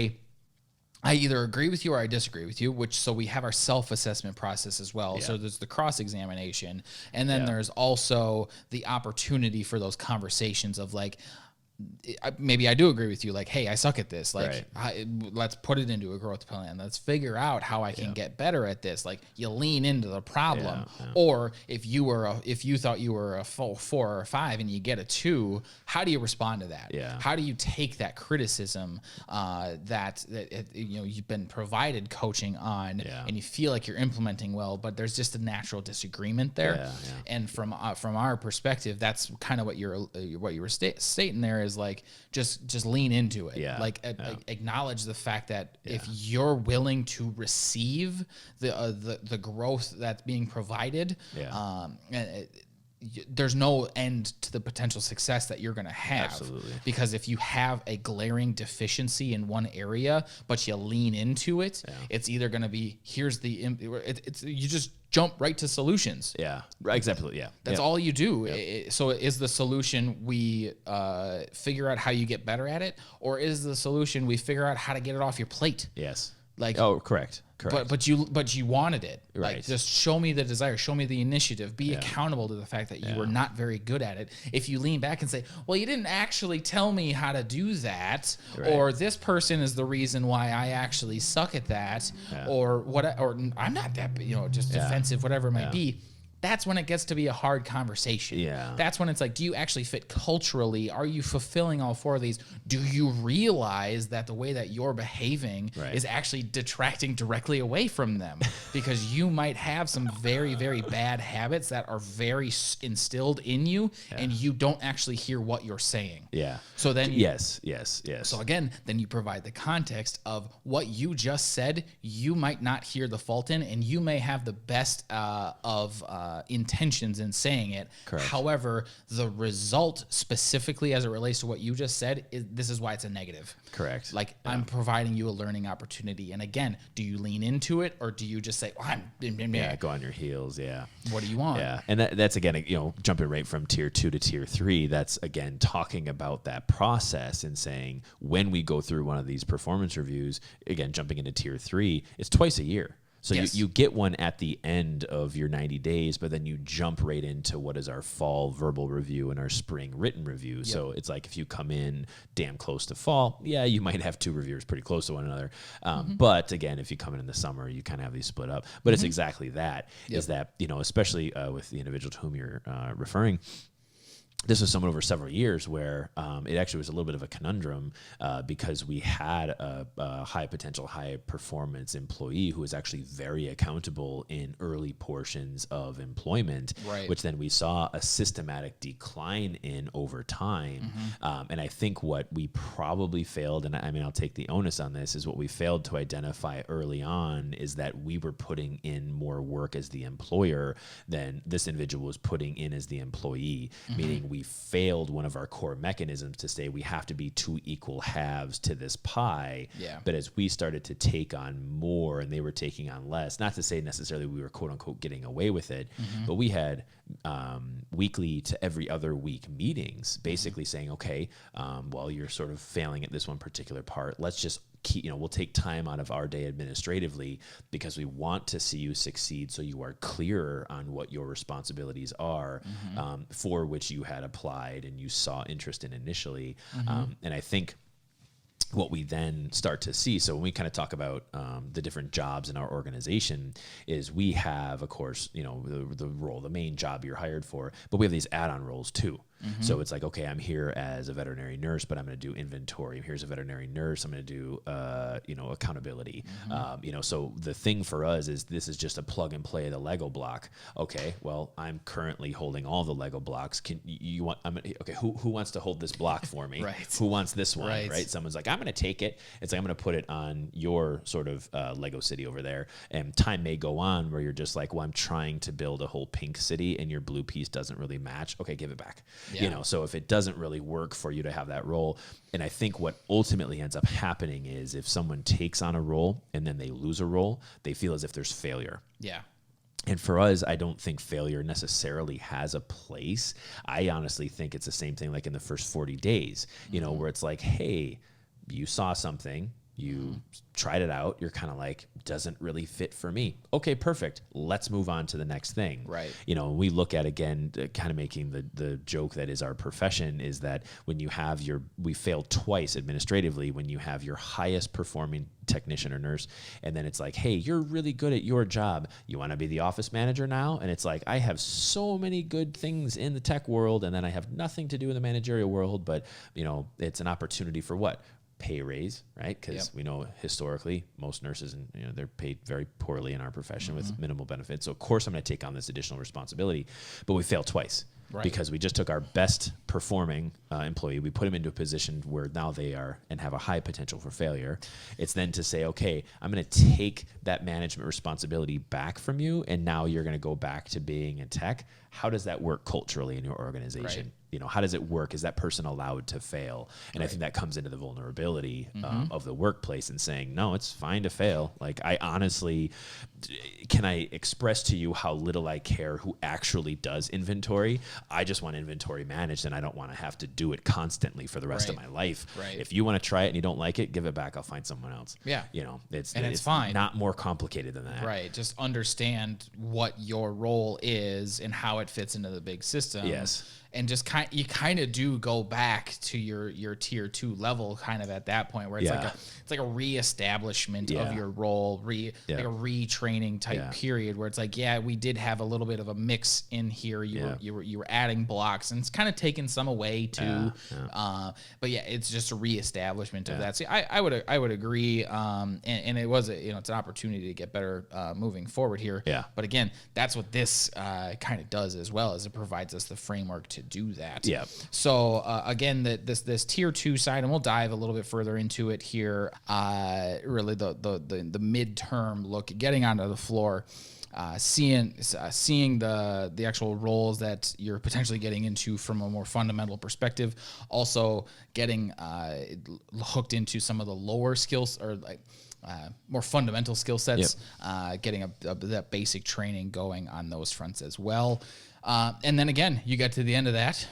I either agree with you or I disagree with you, so we have our self-assessment process as well. So there's the cross-examination, and then there's also the opportunity for those conversations of like, maybe I do agree with you. Like, hey, I suck at this. Like, let's put it into a growth plan. Let's figure out how I can get better at this. Like, you lean into the problem. Or if you thought you were a 4 or a 5 and you get a 2, how do you respond to that? How do you take that criticism that you've been provided coaching on, and you feel like you're implementing well, but there's just a natural disagreement there. And from our perspective, that's kind of what you were stating there is, is like just lean into it. Yeah. Like acknowledge the fact that if you're willing to receive the growth that's being provided, there's no end to the potential success that you're going to have. Absolutely. Because if you have a glaring deficiency in one area, but you lean into it, it's either going to be, you just jump right to solutions. Yeah, exactly. Yeah. That's all you do. So is the solution we figure out how you get better at it, or is the solution we figure out how to get it off your plate? Yes. Like, correct. But you wanted it. Right. Like, just show me the desire, show me the initiative, be accountable to the fact that you were not very good at it. If you lean back and say, well, you didn't actually tell me how to do that, or this person is the reason why I actually suck at that, or I'm not that, just defensive, whatever it might be. That's when it gets to be a hard conversation. Yeah. That's when it's like, do you actually fit culturally? Are you fulfilling all four of these? Do you realize that the way that you're behaving is actually detracting directly away from them? Because you might have some very, very bad habits that are very instilled in you, and you don't actually hear what you're saying. Yeah. So then, yes. So again, then you provide the context of what you just said. You might not hear the fault in, and you may have the best of intentions in saying it. Correct. However, the result specifically as it relates to what you just said, this is why it's a negative. Correct. Like, I'm providing you a learning opportunity. And again, do you lean into it, or do you just say, well, go on your heels. Yeah. What do you want? Yeah. And that's again, jumping right from tier 2 to tier 3, that's again talking about that process and saying, when we go through one of these performance reviews, again, jumping into tier 3, it's twice a year. So you get one at the end of your 90 days, but then you jump right into what is our fall verbal review and our spring written review. Yep. So it's like, if you come in damn close to fall, you might have two reviewers pretty close to one another. But again, if you come in the summer, you kind of have these split up. But it's exactly that, is that, especially with the individual to whom you're referring, this was someone over several years where it actually was a little bit of a conundrum because we had a high potential, high performance employee who was actually very accountable in early portions of employment, which then we saw a systematic decline in over time. And I think what we probably failed, and I mean, I'll take the onus on this, is what we failed to identify early on is that we were putting in more work as the employer than this individual was putting in as the employee, meaning we failed one of our core mechanisms to say we have to be two equal halves to this pie. But as we started to take on more and they were taking on less, not to say necessarily we were quote unquote getting away with it, but we had weekly to every other week meetings basically saying, okay, well, you're sort of failing at this one particular part. Let's just we'll take time out of our day administratively because we want to see you succeed, so you are clearer on what your responsibilities are, for which you had applied and you saw interest in initially. And I think what we then start to see, so when we kind of talk about the different jobs in our organization, is we have, of course, the role, the main job you're hired for, but we have these add-on roles too. So it's like, okay, I'm here as a veterinary nurse, but I'm going to do inventory. Here's a veterinary nurse. I'm going to do, accountability. So the thing for us is this is just a plug and play of the Lego block. Okay, well, I'm currently holding all the Lego blocks. Who wants to hold this block for me? Who wants this one? Right. Someone's like, I'm going to take it. It's like, I'm going to put it on your sort of Lego city over there. And time may go on where you're just like, well, I'm trying to build a whole pink city and your blue piece doesn't really match. Okay, give it back. So if it doesn't really work for you to have that role, and I think what ultimately ends up happening is if someone takes on a role and then they lose a role, they feel as if there's failure. And for us, I don't think failure necessarily has a place. I honestly think it's the same thing like in the first 40 days, where it's like, hey, you saw something, you tried it out, you're kind of like, doesn't really fit for me. Okay, perfect. Let's move on to the next thing. We look at, again, kind of making the joke that is our profession is that when you have we fail twice administratively when you have your highest performing technician or nurse, and then it's like, hey, you're really good at your job. You want to be the office manager now? And it's like, I have so many good things in the tech world, and then I have nothing to do in the managerial world, but, it's an opportunity for what? Pay raise, right? Because we know historically most nurses, and they're paid very poorly in our profession with minimal benefits. So of course I'm going to take on this additional responsibility, but we failed twice. Right. because we just took our best performing employee, we put him into a position where now they are and have a high potential for failure. It's then to say, okay, I'm going to take that management responsibility back from you, and now you're going to go back to being in tech. How does that work culturally in your organization? Right. You know, how does it work? Is that person allowed to fail? And I think that comes into the vulnerability of the workplace and saying, no, it's fine to fail. Like, I honestly, can I express to you how little I care who actually does inventory? I just want inventory managed, and I don't want to have to do it constantly for the rest of my life. Right. If you want to try it and you don't like it, give it back. I'll find someone else. Yeah. You know, it's fine. Not more complicated than that. Right. Just understand what your role is and how it fits into the big system. Yes. And just you kind of do go back to your tier 2 level kind of at that point where it's like a reestablishment of your role, like a retraining type period where it's like, we did have a little bit of a mix in here. You were adding blocks, and it's kind of taking some away too. But it's just a reestablishment of that. See, I would agree. And it was it's an opportunity to get better moving forward here. Yeah. But again, that's what this kind of does as well, as it provides us the framework to do that. Yeah. So again, this tier 2 side, and we'll dive a little bit further into it here. Really, the midterm look, getting onto the floor, seeing the actual roles that you're potentially getting into from a more fundamental perspective. Also, getting hooked into some of the lower skills or like. More fundamental skill sets, getting that basic training going on those fronts as well. And then again, you get to the end of that.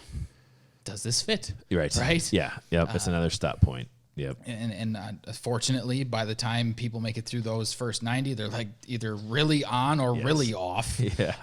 Does this fit? Right. Right? Yeah. Yep. It's another stop point. Yep. And fortunately, by the time people make it through those first 90, they're like either really on or really off. Yeah.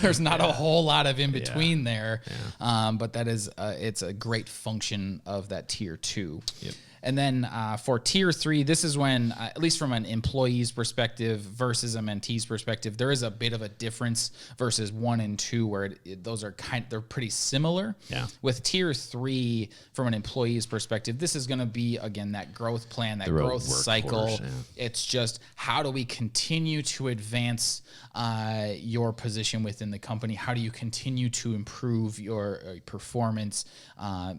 There's not a whole lot of in between there. Yeah. But that is, it's a great function of that tier 2. Yep. And then for tier 3, this is when, at least from an employee's perspective versus a mentee's perspective, there is a bit of a difference versus 1 and 2, where those are they're pretty similar. Yeah. With tier 3, from an employee's perspective, this is going to be, again, that growth plan, that growth cycle. Yeah. It's just, how do we continue to advance your position within the company? How do you continue to improve your performance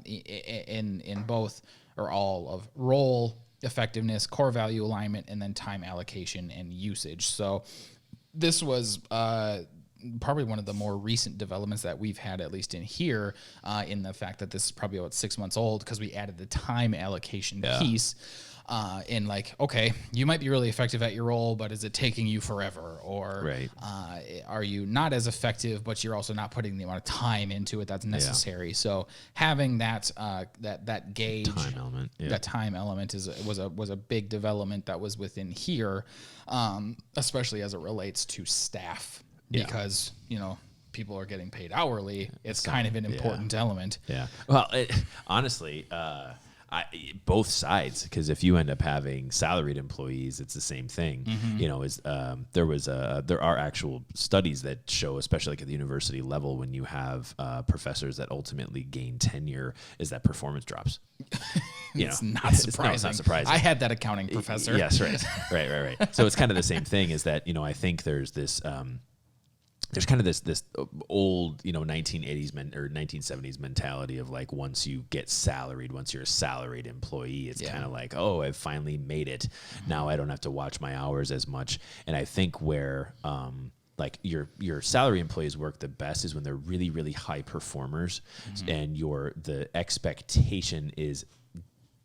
in both or all of role effectiveness, core value alignment, and then time allocation and usage. So this was probably one of the more recent developments that we've had, at least in here, in the fact that this is probably about 6 months old, because we added the time allocation piece. In like, okay, you might be really effective at your role, but is it taking you forever? Or are you not as effective, but you're also not putting the amount of time into it that's necessary? So having that that gauge, time element, that time element was a big development that was within here, especially as it relates to staff, because people are getting paid hourly. It's kind of an important element. Yeah. Well, honestly. Both sides, because if you end up having salaried employees, it's the same thing. There are actual studies that show, especially like at the university level, when you have professors that ultimately gain tenure, is that performance drops. It's not surprising. It's not surprising. I had that accounting professor. Yes, right. So it's kind of the same thing. Is that I think there's this. There's kind of this old, 1980s or 1970s mentality of like, once you get salaried, once you're a salaried employee, it's kind of like, oh, I've finally made it. Now I don't have to watch my hours as much. And I think where like your salary employees work the best is when they're really, really high performers, and the expectation is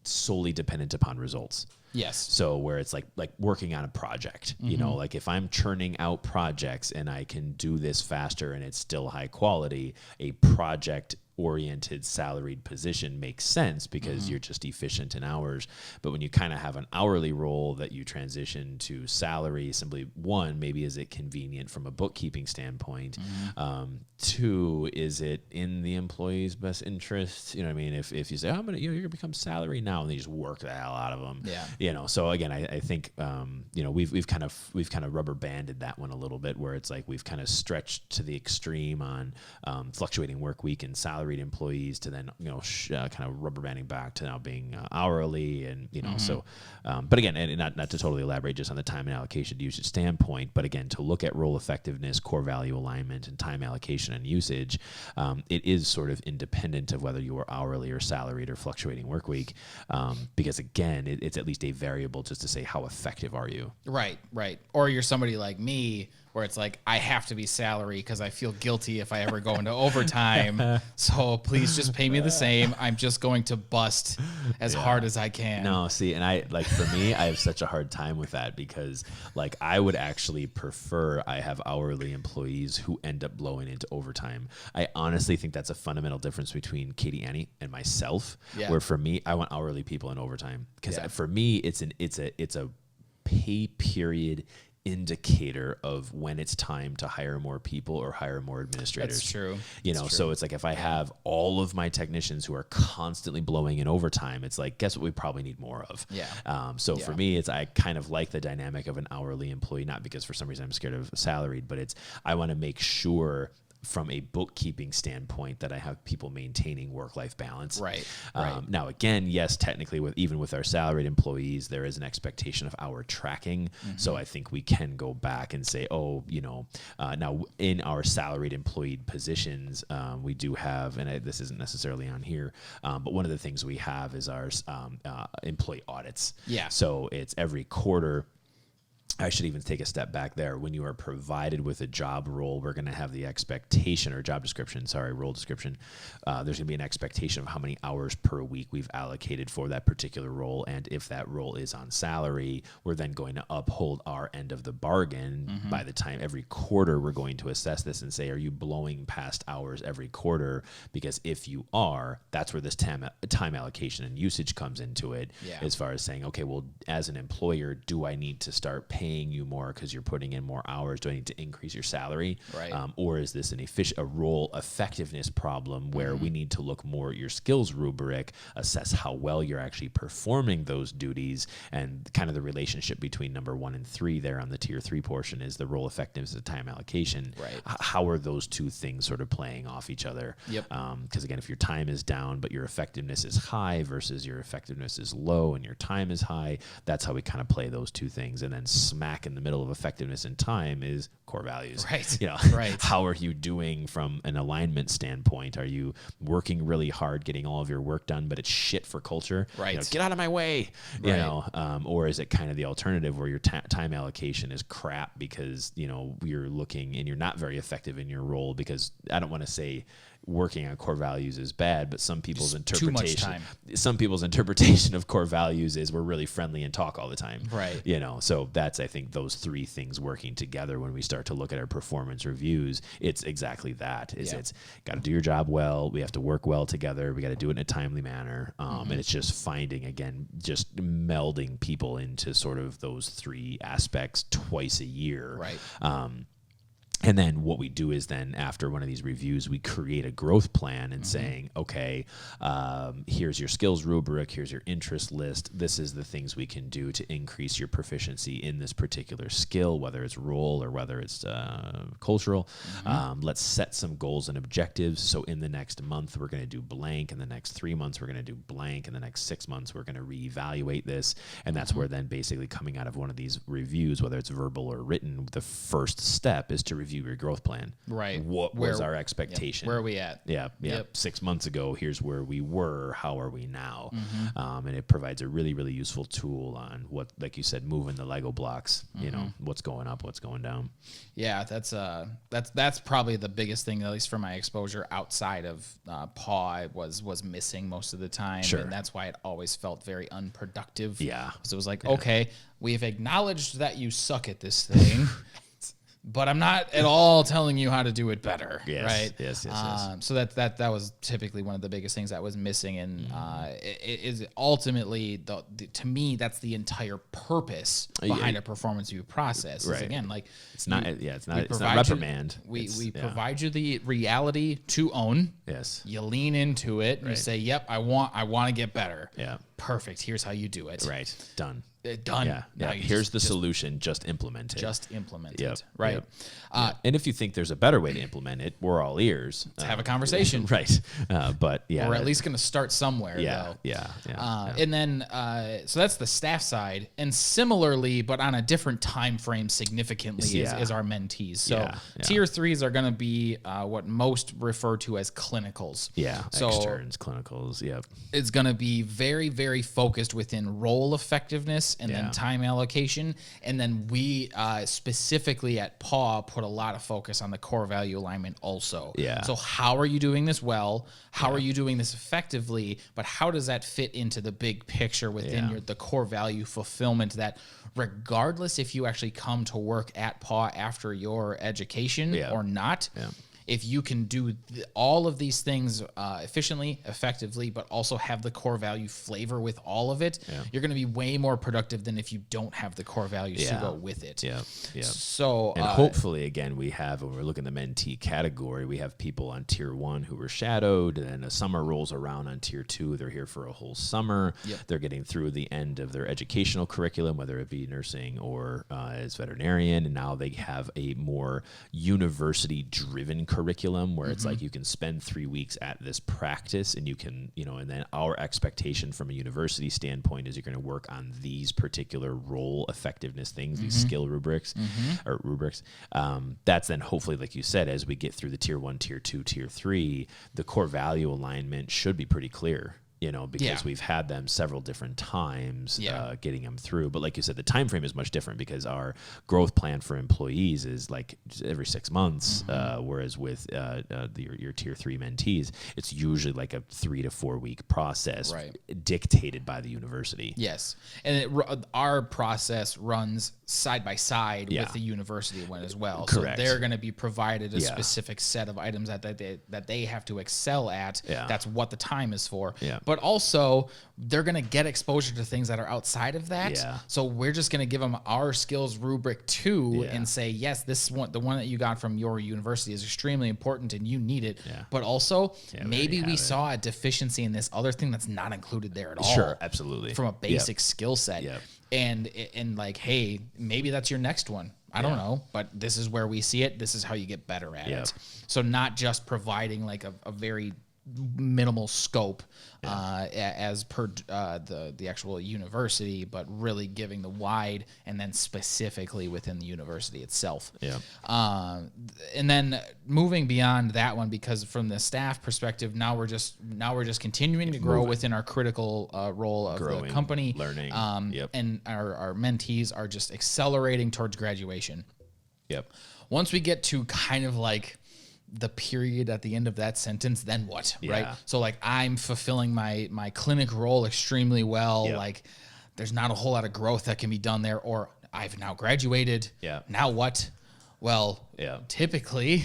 solely dependent upon results. Yes. So where it's like working on a project, like if I'm churning out projects and I can do this faster and it's still high quality, a project oriented salaried position makes sense because you're just efficient in hours. But when you kind of have an hourly role that you transition to salary, simply one, maybe is it convenient from a bookkeeping standpoint? 2, is it in the employee's best interest? You know what I mean? If you say, you're gonna become salary now, and they just work the hell out of them. Yeah. So again, I think we've kind of rubber banded that one a little bit, where it's like we've kind of stretched to the extreme on fluctuating work week and salary salaried employees to then, kind of rubber banding back to now being hourly, and so. But again, and not to totally elaborate just on the time and allocation usage standpoint, but again, to look at role effectiveness, core value alignment, and time allocation and usage, it is sort of independent of whether you are hourly or salaried or fluctuating work week, because again, it's at least a variable just to say how effective are you. Right. Or you're somebody like me, where it's like, I have to be salary because I feel guilty if I ever go into overtime. So please just pay me the same. I'm just going to bust as hard as I can. No, see, and for me, I have such a hard time with that because I would actually prefer I have hourly employees who end up blowing into overtime. I honestly think that's a fundamental difference between Katie Annie and myself, where for me, I want hourly people in overtime because for me, it's a pay period indicator of when it's time to hire more people or hire more administrators. That's true. So it's like if I have all of my technicians who are constantly blowing in overtime, it's like, guess what we probably need more of? For me, I kind of like the dynamic of an hourly employee, not because for some reason I'm scared of salaried, but I want to make sure from a bookkeeping standpoint that I have people maintaining work-life balance. Right. Now, again, yes, technically, even with our salaried employees, there is an expectation of hour tracking. So I think we can go back and say, now in our salaried employee positions, we do have, and this isn't necessarily on here, but one of the things we have is our employee audits. Yeah. So it's every quarter. I should even take a step back there. When you are provided with a job role, we're going to have the expectation, or job description, role description. There's going to be an expectation of how many hours per week we've allocated for that particular role. And if that role is on salary, we're then going to uphold our end of the bargain. By the time every quarter, we're going to assess this and say, are you blowing past hours every quarter? Because if you are, that's where this time allocation and usage comes into it, as far as saying, okay, well, as an employer, do I need to start paying you more because you're putting in more hours? Do I need to increase your salary? Right. Or is this a role effectiveness problem where we need to look more at your skills rubric, assess how well you're actually performing those duties, and kind of the relationship between number 1 and 3 there on the tier 3 portion is the role effectiveness and time allocation. Right. How are those two things sort of playing off each other? Yep. Because again, if your time is down but your effectiveness is high versus your effectiveness is low and your time is high, that's how we kind of play those two things. And then smack in the middle of effectiveness and time is core values. Right. Right. How are you doing from an alignment standpoint? Are you working really hard, getting all of your work done, but it's shit for culture? Right. Get out of my way. Or is it kind of the alternative where your time allocation is crap because you're looking and you're not very effective in your role? Because I don't want to say working on core values is bad, but some people's interpretation of core values is we're really friendly and talk all the time. Right. So that's, I think, those three things working together when we start to look at our performance reviews. It's exactly that. It's got to do your job well. We have to work well together. We got to do it in a timely manner. And it's just finding, again, just melding people into sort of those three aspects twice a year. Right. And then what we do is then after one of these reviews, we create a growth plan and saying, okay, here's your skills rubric, here's your interest list. This is the things we can do to increase your proficiency in this particular skill, whether it's role or whether it's cultural. Let's set some goals and objectives. So in the next month, we're going to do blank. In the next 3 months, we're going to do blank. In the next 6 months, we're going to reevaluate this. And that's where then basically coming out of one of these reviews, whether it's verbal or written, the first step is to review your growth plan. Right. What was our expectation? Where are we at? Yep. 6 months ago, here's where we were. How are we now? And it provides a really, really useful tool on what, like you said, moving the Lego blocks, what's going up, what's going down. Yeah, that's probably the biggest thing, at least for my exposure outside of PAW, was missing most of the time. Sure. And that's why it always felt very unproductive. Yeah. So it was like, okay, we've acknowledged that you suck at this thing. But I'm not at all telling you how to do it better, right? Yes. So that was typically one of the biggest things that was missing, and it is ultimately to me that's the entire purpose behind a performance review process. Right. Is again, like it's not reprimand. We provide you the reality to own. Yes. You lean into it and you say, "Yep, I want to get better." Yeah. Perfect. Here's how you do it. Right. Done. Done. Yeah. Now Yeah. you Here's the solution. Just implement it. Just implement Yep, it. Right. yep. And if you think there's a better way to implement it, we're all ears. Let's have a conversation. Right. But yeah. We're at least going to start somewhere, Yeah. though. Yeah. And then, so that's the staff side. And similarly, but on a different time frame significantly, is our mentees. So tier 3s are going to be what most refer to as clinicals. Yeah. So externs, clinicals. Yep. it's going to be very, very focused within role effectiveness and then time allocation. And then we specifically at PAW put a lot of focus on the core value alignment also. Yeah. So how are you doing this well? How are you doing this effectively? But how does that fit into the big picture within the core value fulfillment that regardless if you actually come to work at PAW after your education or not, if you can do all of these things efficiently, effectively, but also have the core value flavor with all of it, you're going to be way more productive than if you don't have the core values to go with it. Yeah. So, and hopefully, again, we have, when we're looking at the mentee category, we have people on tier 1 who were shadowed, and then a summer rolls around on tier 2. They're here for a whole summer. They're getting through the end of their educational curriculum, whether it be nursing or as veterinarian, and now they have a more university-driven curriculum where it's like you can spend 3 weeks at this practice and you can, and then our expectation from a university standpoint is you're going to work on these particular role effectiveness things, these skill rubrics or rubrics. That's then hopefully, like you said, as we get through the tier 1, tier 2, tier 3, the core value alignment should be pretty clear. Because we've had them several different times getting them through. But like you said, the time frame is much different because our growth plan for employees is like every 6 months, whereas with your tier 3 mentees, it's usually like a 3 to 4 week process dictated by the university. Yes. And our process runs side by side with the university one as well. Correct. So they're going to be provided a specific set of items that they have to excel at. That's what the time is for. But also, they're going to get exposure to things that are outside of that. So we're just going to give them our skills rubric too and say, yes, this one, the one that you got from your university is extremely important and you need it. But also, maybe we saw a deficiency in this other thing that's not included there at all. Sure, absolutely. From a basic skill set. And like, hey, maybe that's your next one. I don't know, but this is where we see it. This is how you get better at it. So not just providing like a very minimal scope as per the actual university, but really giving the wide and then specifically within the university itself. And then moving beyond that one, because from the staff perspective, now we're just continuing to grow within our critical role of the company, learning, and our mentees are just accelerating towards graduation. Once we get to kind of like the period at the end of that sentence, then what? Right. So like I'm fulfilling my clinic role extremely well. Like there's not a whole lot of growth that can be done there, or I've now graduated. Now what? Well, typically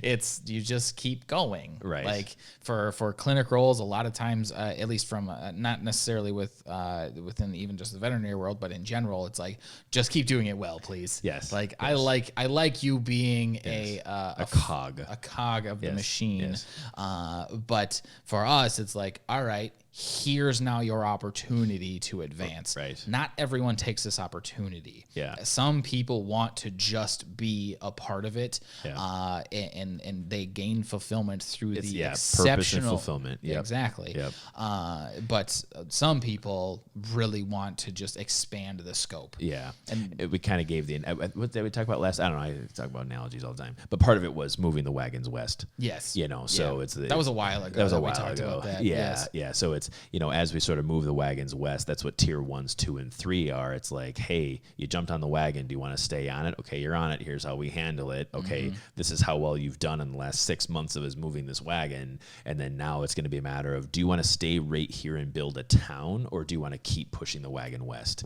it's you just keep going. Right. Like for clinic roles, a lot of times, at least from not necessarily within even just the veterinary world, but in general, it's like just keep doing it well, please. Like I like you being a cog of the machine. But for us, it's like, all right, here's now your opportunity to advance. Not everyone takes this opportunity. Some people want to just be a part of it, and they gain fulfillment through the exceptional purpose and fulfillment. Exactly. But some people really want to just expand the scope. And we kind of gave what did we talk about last? I don't know. I talk about analogies all the time, but part of it was moving the wagons west. So that was a while ago. That was a while ago. About that. So it's, as we sort of move the wagons west, that's what tier 1s, 2, and 3 are. It's like, hey, you jumped on the wagon. Do you want to stay on it? Okay, you're on it. Here's how we handle it. Okay, this is how well you've done in the last 6 months of us moving this wagon. And then now it's going to be a matter of, do you want to stay right here and build a town, or do you want to keep pushing the wagon west?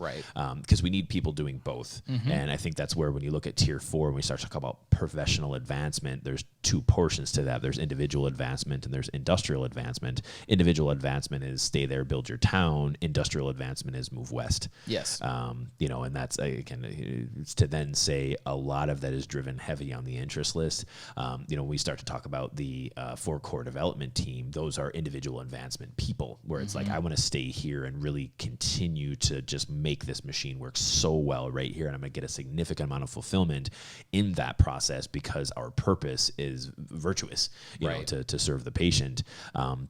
Because we need people doing both. And I think that's where, when you look at tier 4, when we start talking about professional advancement, there's 2 portions to that. There's individual advancement and there's industrial advancement. Individual advancement is stay there, build your town. Industrial advancement is move west. And that's, again, it's to then say a lot of that is driven and heavy on the interest list. When we start to talk about the 4 core development team, those are individual advancement people where it's like, I want to stay here and really continue to just make this machine work so well right here. And I'm going to get a significant amount of fulfillment in that process because our purpose is virtuous, to serve the patient.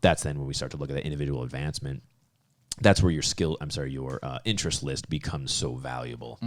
That's then when we start to look at that individual advancement. That's where your interest list becomes so valuable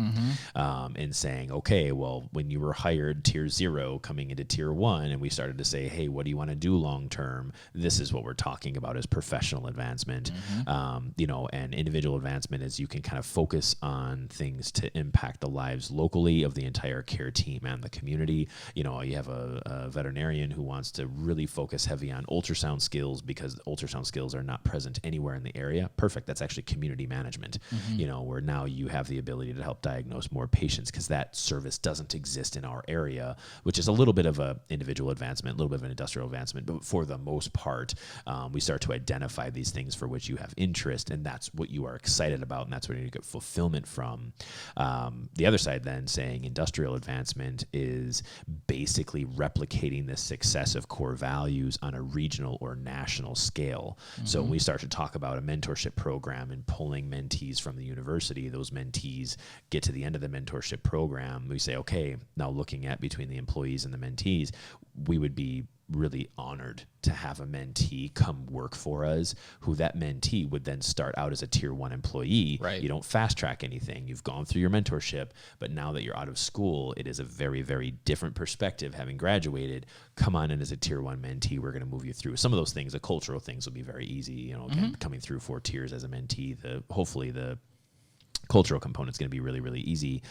in saying, okay, well, when you were hired tier 0 coming into tier 1 and we started to say, hey, what do you want to do long term? This is what we're talking about as professional advancement. And individual advancement is you can kind of focus on things to impact the lives locally of the entire care team and the community. You have a veterinarian who wants to really focus heavy on ultrasound skills because ultrasound skills are not present anywhere in the area. Perfect. That's actually community management, where now you have the ability to help diagnose more patients because that service doesn't exist in our area, which is a little bit of an individual advancement, a little bit of an industrial advancement. But for the most part, we start to identify these things for which you have interest, and that's what you are excited about, and that's where you get fulfillment from. The other side then saying industrial advancement is basically replicating the success of core values on a regional or national scale. So when we start to talk about a mentorship program and pulling mentees from the university, those mentees get to the end of the mentorship program. We say, okay, now looking at between the employees and the mentees, we would be really honored to have a mentee come work for us, who that mentee would then start out as a tier 1 employee. Right. You don't fast track anything. You've gone through your mentorship, but now that you're out of school, it is a very, very different perspective. Having graduated, come on in as a tier 1 mentee. We're going to move you through some of those things. The cultural things will be very easy. Again, coming through 4 tiers as a mentee, hopefully the cultural component is going to be really, really easy.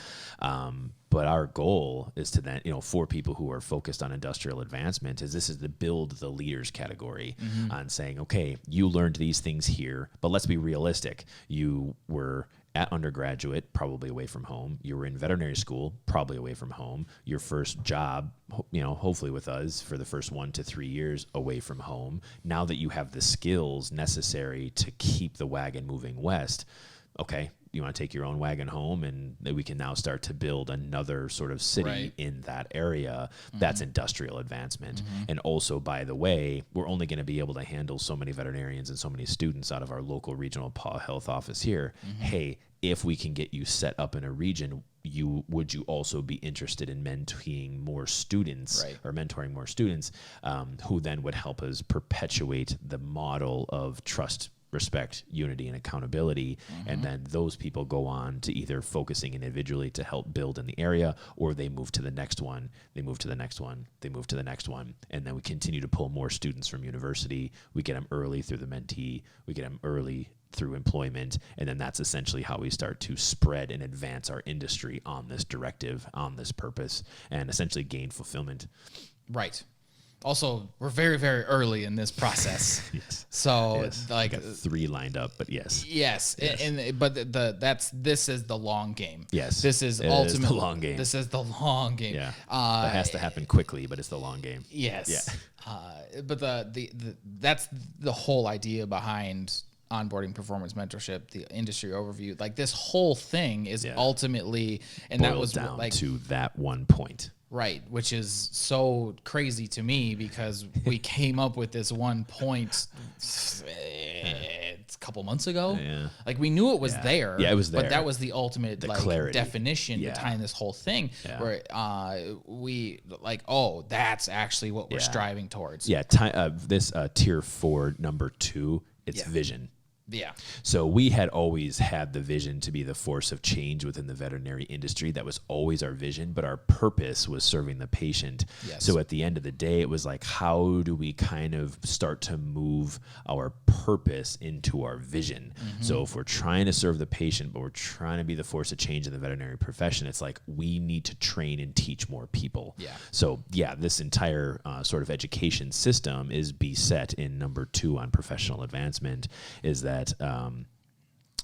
But our goal is to then, for people who are focused on industrial advancement, this is the build the leaders category on saying, okay, you learned these things here, but let's be realistic. You were at undergraduate, probably away from home. You were in veterinary school, probably away from home. Your first job, hopefully with us for the first 1 to 3 years away from home. Now that you have the skills necessary to keep the wagon moving west, okay, you want to take your own wagon home, and we can now start to build another sort of city in that area. That's industrial advancement. And also, by the way, we're only going to be able to handle so many veterinarians and so many students out of our local regional PAW Health office here. Hey, if we can get you set up in a region, would you also be interested in mentoring more students who then would help us perpetuate the model of trust, respect, unity, and accountability. And then those people go on to either focusing individually to help build in the area, or they move to the next one, they move to the next one, they move to the next one. And then we continue to pull more students from university. We get them early through the mentee. We get them early through employment. And then that's essentially how we start to spread and advance our industry on this directive, on this purpose, and essentially gain fulfillment. Right. Also, we're very, very early in this process. Yes. So, yes. like, I got 3 lined up, but yes. Yes. But this is the long game. Yes. This is ultimately the long game. This is the long game. Yeah. That has to happen quickly, but it's the long game. Yes. Yeah. But that's the whole idea behind onboarding, performance mentorship, the industry overview. Like, this whole thing is ultimately, and boiled that was down like to that one point. Right, which is so crazy to me because we came up with this one point a couple months ago. Yeah. Like, we knew it was there. Yeah, it was there. But that was the ultimate clarity. Definition behind this whole thing where we that's actually what we're striving towards. Yeah, this tier 4, number 2, it's vision. Yeah. So we had always had the vision to be the force of change within the veterinary industry. That was always our vision, but our purpose was serving the patient. Yes. So at the end of the day, it was like, how do we kind of start to move our purpose into our vision? So if we're trying to serve the patient, but we're trying to be the force of change in the veterinary profession, it's like we need to train and teach more people. Yeah. So this entire sort of education system is beset in number 2 on professional advancement, is that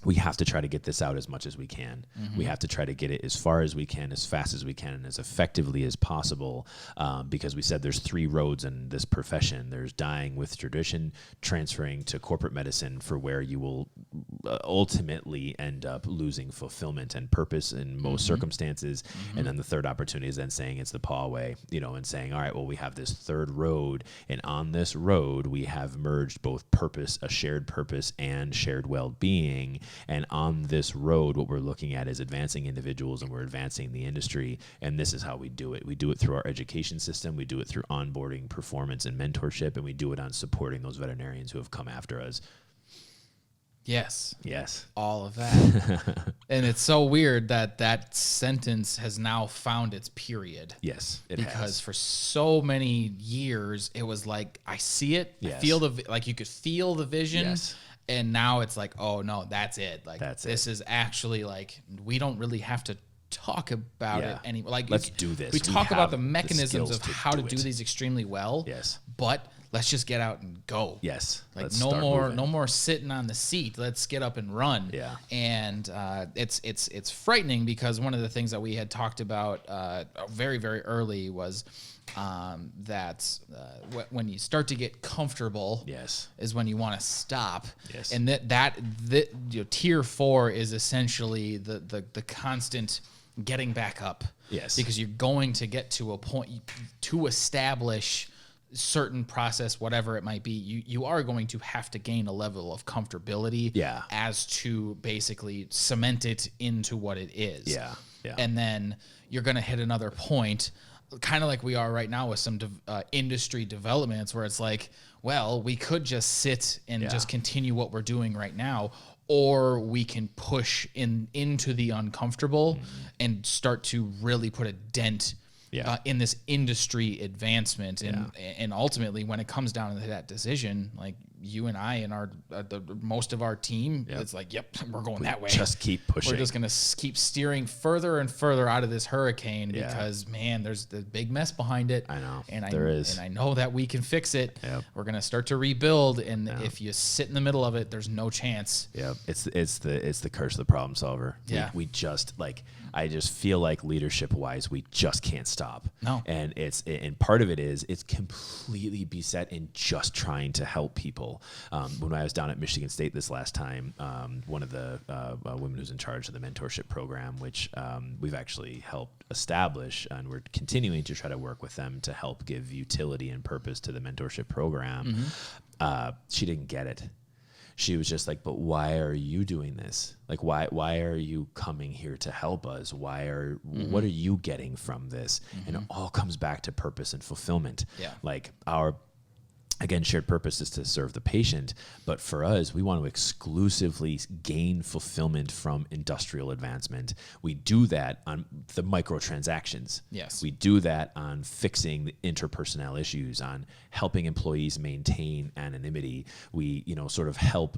we have to try to get this out as much as we can. We have to try to get it as far as we can, as fast as we can, and as effectively as possible, because we said there's 3 roads in this profession. There's dying with tradition, transferring to corporate medicine, for where you will ultimately end up losing fulfillment and purpose in most circumstances. And then the third opportunity is then saying it's the PAW way, and saying, all right, well, we have this third road, and on this road we have merged both purpose, a shared purpose, and shared well-being. And on this road, what we're looking at is advancing individuals, and we're advancing the industry. And this is how we do it. We do it through our education system. We do it through onboarding, performance, and mentorship. And we do it on supporting those veterinarians who have come after us. Yes. Yes. All of that. And it's so weird that sentence has now found its period. Yes, it because has. for so many years, it was like, I see it. Yes. I feel like you could feel the vision. Yes. And now it's like, oh no, that's it. Like this is actually like, we don't really have to talk about it anymore. Like, let's do this. We talk about the have mechanisms the of how to do these extremely well. Yes. But let's just get out and go. Yes. Like Let's no start more moving. no more sitting on the seat. Let's get up and run. Yeah. And it's frightening, because one of the things that we had talked about very, very early was that when you start to get comfortable, Yes. is when you want to stop. Yes. And that tier 4 is essentially the constant getting back up. Yes. Because you're going to get to a point to establish certain process, whatever it might be, you are going to have to gain a level of comfortability as to basically cement it into what it is. Yeah. And then you're going to hit another point, kind of like we are right now with some industry developments, where it's like, well, we could just sit and just continue what we're doing right now, or we can push into the uncomfortable and start to really put a dent in this industry advancement. And ultimately, when it comes down to that decision, like you and I and our most of our team, it's like, yep, we're going that way. Just keep pushing. We're just going to keep steering further and further out of this hurricane, because, man, there's the big mess behind it. I know. And there is. And I know that we can fix it. Yep. We're going to start to rebuild. And if you sit in the middle of it, there's no chance. Yeah. It's the curse of the problem solver. Yeah. We just, like, I just feel like leadership wise, we just can't stop. No. And and part of it is it's completely beset in just trying to help people. When I was down at Michigan State this last time, one of the women who's in charge of the mentorship program, which we've actually helped establish, and we're continuing to try to work with them to help give utility and purpose to the mentorship program. She didn't get it. She was just like, but why are you doing this? Like, why are you coming here to help us? What are you getting from this? And it all comes back to purpose and fulfillment. Yeah. Like our, again, shared purpose is to serve the patient, but for us, we want to exclusively gain fulfillment from industrial advancement. We do that on the microtransactions. Yes. We do that on fixing the interpersonnel issues, on helping employees maintain anonymity. We, sort of help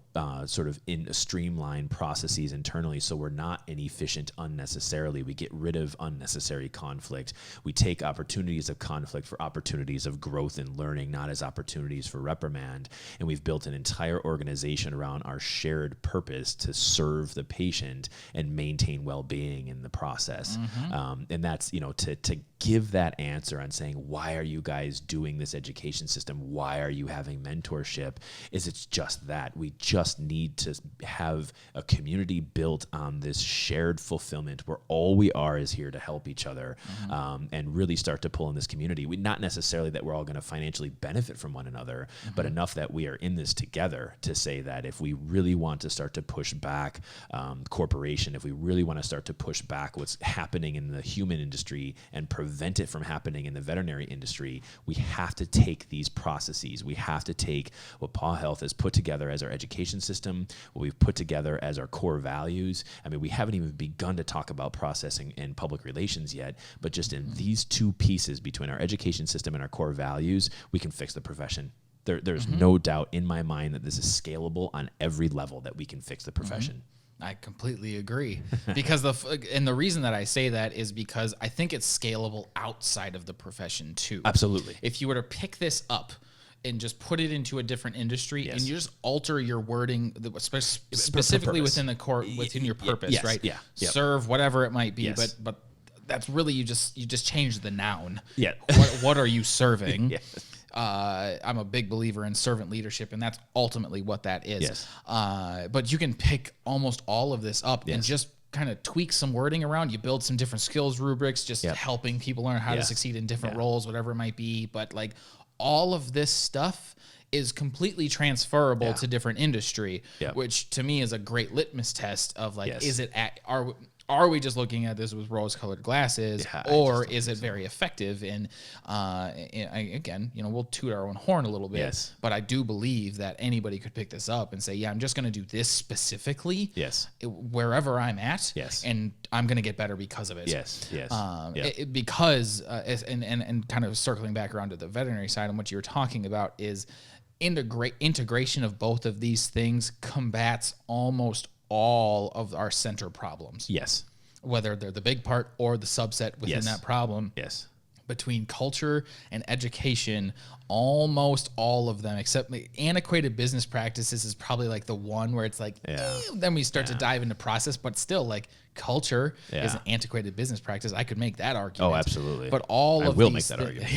streamline processes internally, so we're not inefficient unnecessarily. We get rid of unnecessary conflict. We take opportunities of conflict for opportunities of growth and learning, not as opportunities for reprimand. And we've built an entire organization around our shared purpose to serve the patient and maintain well-being in the process. And that's, to give that answer on saying, why are you guys doing this education system? Why are you having mentorship? It's just that we just need to have a community built on this shared fulfillment where all we are is here to help each other, and really start to pull in this community. Not necessarily that we're all going to financially benefit from one another, but enough that we are in this together to say that if we really want to start to push back corporation, if we really want to start to push back what's happening in the human industry and prevent it from happening in the veterinary industry, we have to take these processes. We have to take what PAW Health has put together as our education system, what we've put together as our core values. I mean, we haven't even begun to talk about processing and public relations yet, but just in these two pieces between our education system and our core values, we can fix the profession. There's no doubt in my mind that this is scalable on every level, that we can fix the profession. I completely agree, because the reason that I say that is because I think it's scalable outside of the profession too. Absolutely. If you were to pick this up and just put it into a different industry, Yes. and you just alter your wording specifically within the core, within your purpose, yes, right? yeah, yep. Serve, whatever it might be, Yes. but that's really you just change the noun. Yeah. What are you serving? Yeah. I'm a big believer in servant leadership, and that's ultimately what that is. Yes. But you can pick almost all of this up and Yes. just kind of tweak some wording around. You build some different skills rubrics, just Yep. helping people learn how to Yes. succeed in different Yeah. roles, whatever it might be. But like all of this stuff is completely transferable Yeah. to different industry, Yep. which to me is a great litmus test of like, Yes. is it are we just looking at this with rose-colored glasses, Yeah, I or just is it very effective? And again, we'll toot our own horn a little bit, Yes. but I do believe that anybody could pick this up and say, yeah, I'm just going to do this specifically, Yes. wherever I'm at, Yes. and I'm going to get better because of it. Yes. Yes. Because and kind of circling back around to the veterinary side and what you were talking about is integration of both of these things combats almost all of our center problems, Yes. whether they're the big part or the subset within Yes. that problem. Yes. Between culture and education, almost all of them, except antiquated business practices, is probably like the one where it's like, Yeah. then we start to dive into process, but still, like culture is an antiquated business practice. I could make that argument. Oh, absolutely. But all I of will these make that argument.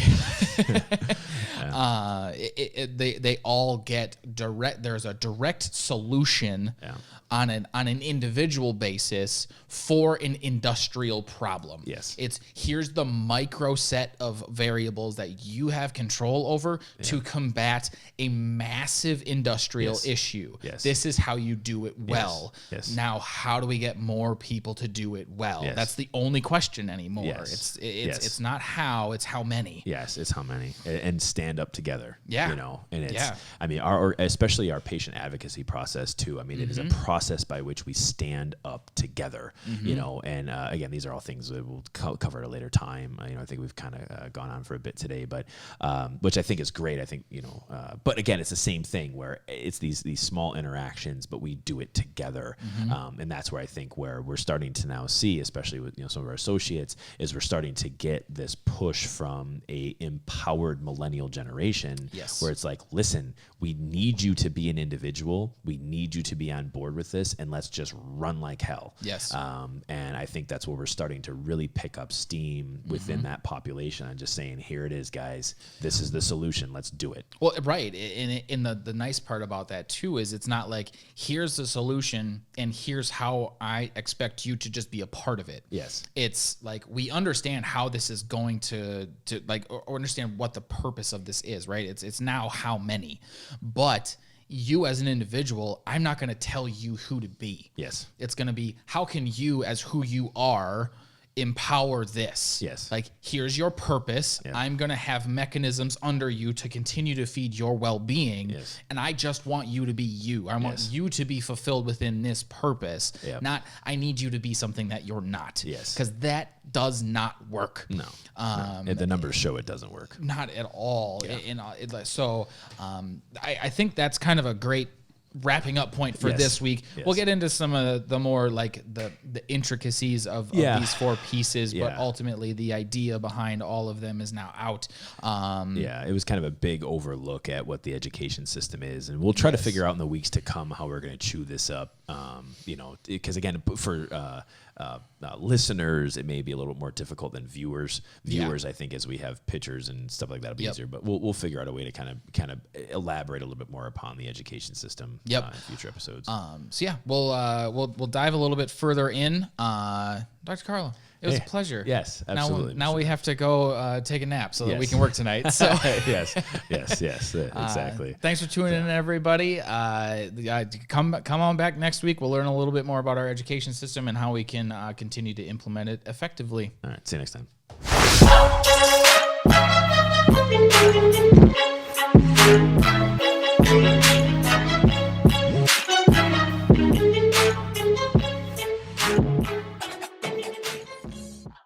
they all get direct. There's a direct solution on an individual basis for an industrial problem. Yes. It's here's the micro set of variables that you have control over to combat a massive industrial Yes. issue. Yes. This is how you do it well. Yes. Now, how do we get more people to do it well? Yes. That's the only question anymore. Yes. It's not how, it's how many. Yes, it's how many, and stand up together. Yeah. And it's, Yeah. I mean, especially our patient advocacy process too. I mean, it is a process by which we stand up together. And again, these are all things that we'll cover at a later time. I think we've kind of gone on for a bit today, but which I think is great. I think but again, it's the same thing where it's these small interactions, but we do it together, and that's where I think where we're starting to now see, especially with some of our associates, is we're starting to get this push from a empowered millennial generation, Yes. where it's like, listen, we need you to be an individual, we need you to be on board with this, and let's just run like hell. Yes. And I think that's where we're starting to really pick up steam within that population. I'm just saying, here it is, guys. This is the solution. Let's do it. Well, right. And the nice part about that too is it's not like here's the solution and here's how I expect you to just be a part of it. Yes. It's like we understand how this is going to like or understand what the purpose of this is, right? It's now how many. But you as an individual, I'm not going to tell you who to be. Yes. It's going to be how can you as who you are empower this. Yes. Like here's your purpose. Yeah. I'm going to have mechanisms under you to continue to feed your well-being. Yes. And I just want you to be you. I want you to be fulfilled within this purpose. Yep. Not I need you to be something that you're not. Yes. Because that does not work. No. The numbers show it doesn't work. Not at all. Yeah. I think that's kind of a great wrapping up point for Yes. this week. Yes. We'll get into some of the more like the intricacies of these four pieces, but Yeah. ultimately the idea behind all of them is now out. It was kind of a big overlook at what the education system is, and we'll try to figure out in the weeks to come how we're going to chew this up. Because again, for listeners, it may be a little bit more difficult than viewers. Viewers, I think, as we have pictures and stuff like that, will be easier. But we'll figure out a way to kind of elaborate a little bit more upon the education system in future episodes. We'll dive a little bit further in. Dr. Carlo, it was a pleasure. Yes, absolutely. Now we have to go take a nap so that we can work tonight. So yes, exactly. Thanks for tuning in, everybody. Come on back next week. We'll learn a little bit more about our education system and how we can continue to implement it effectively. All right, see you next time.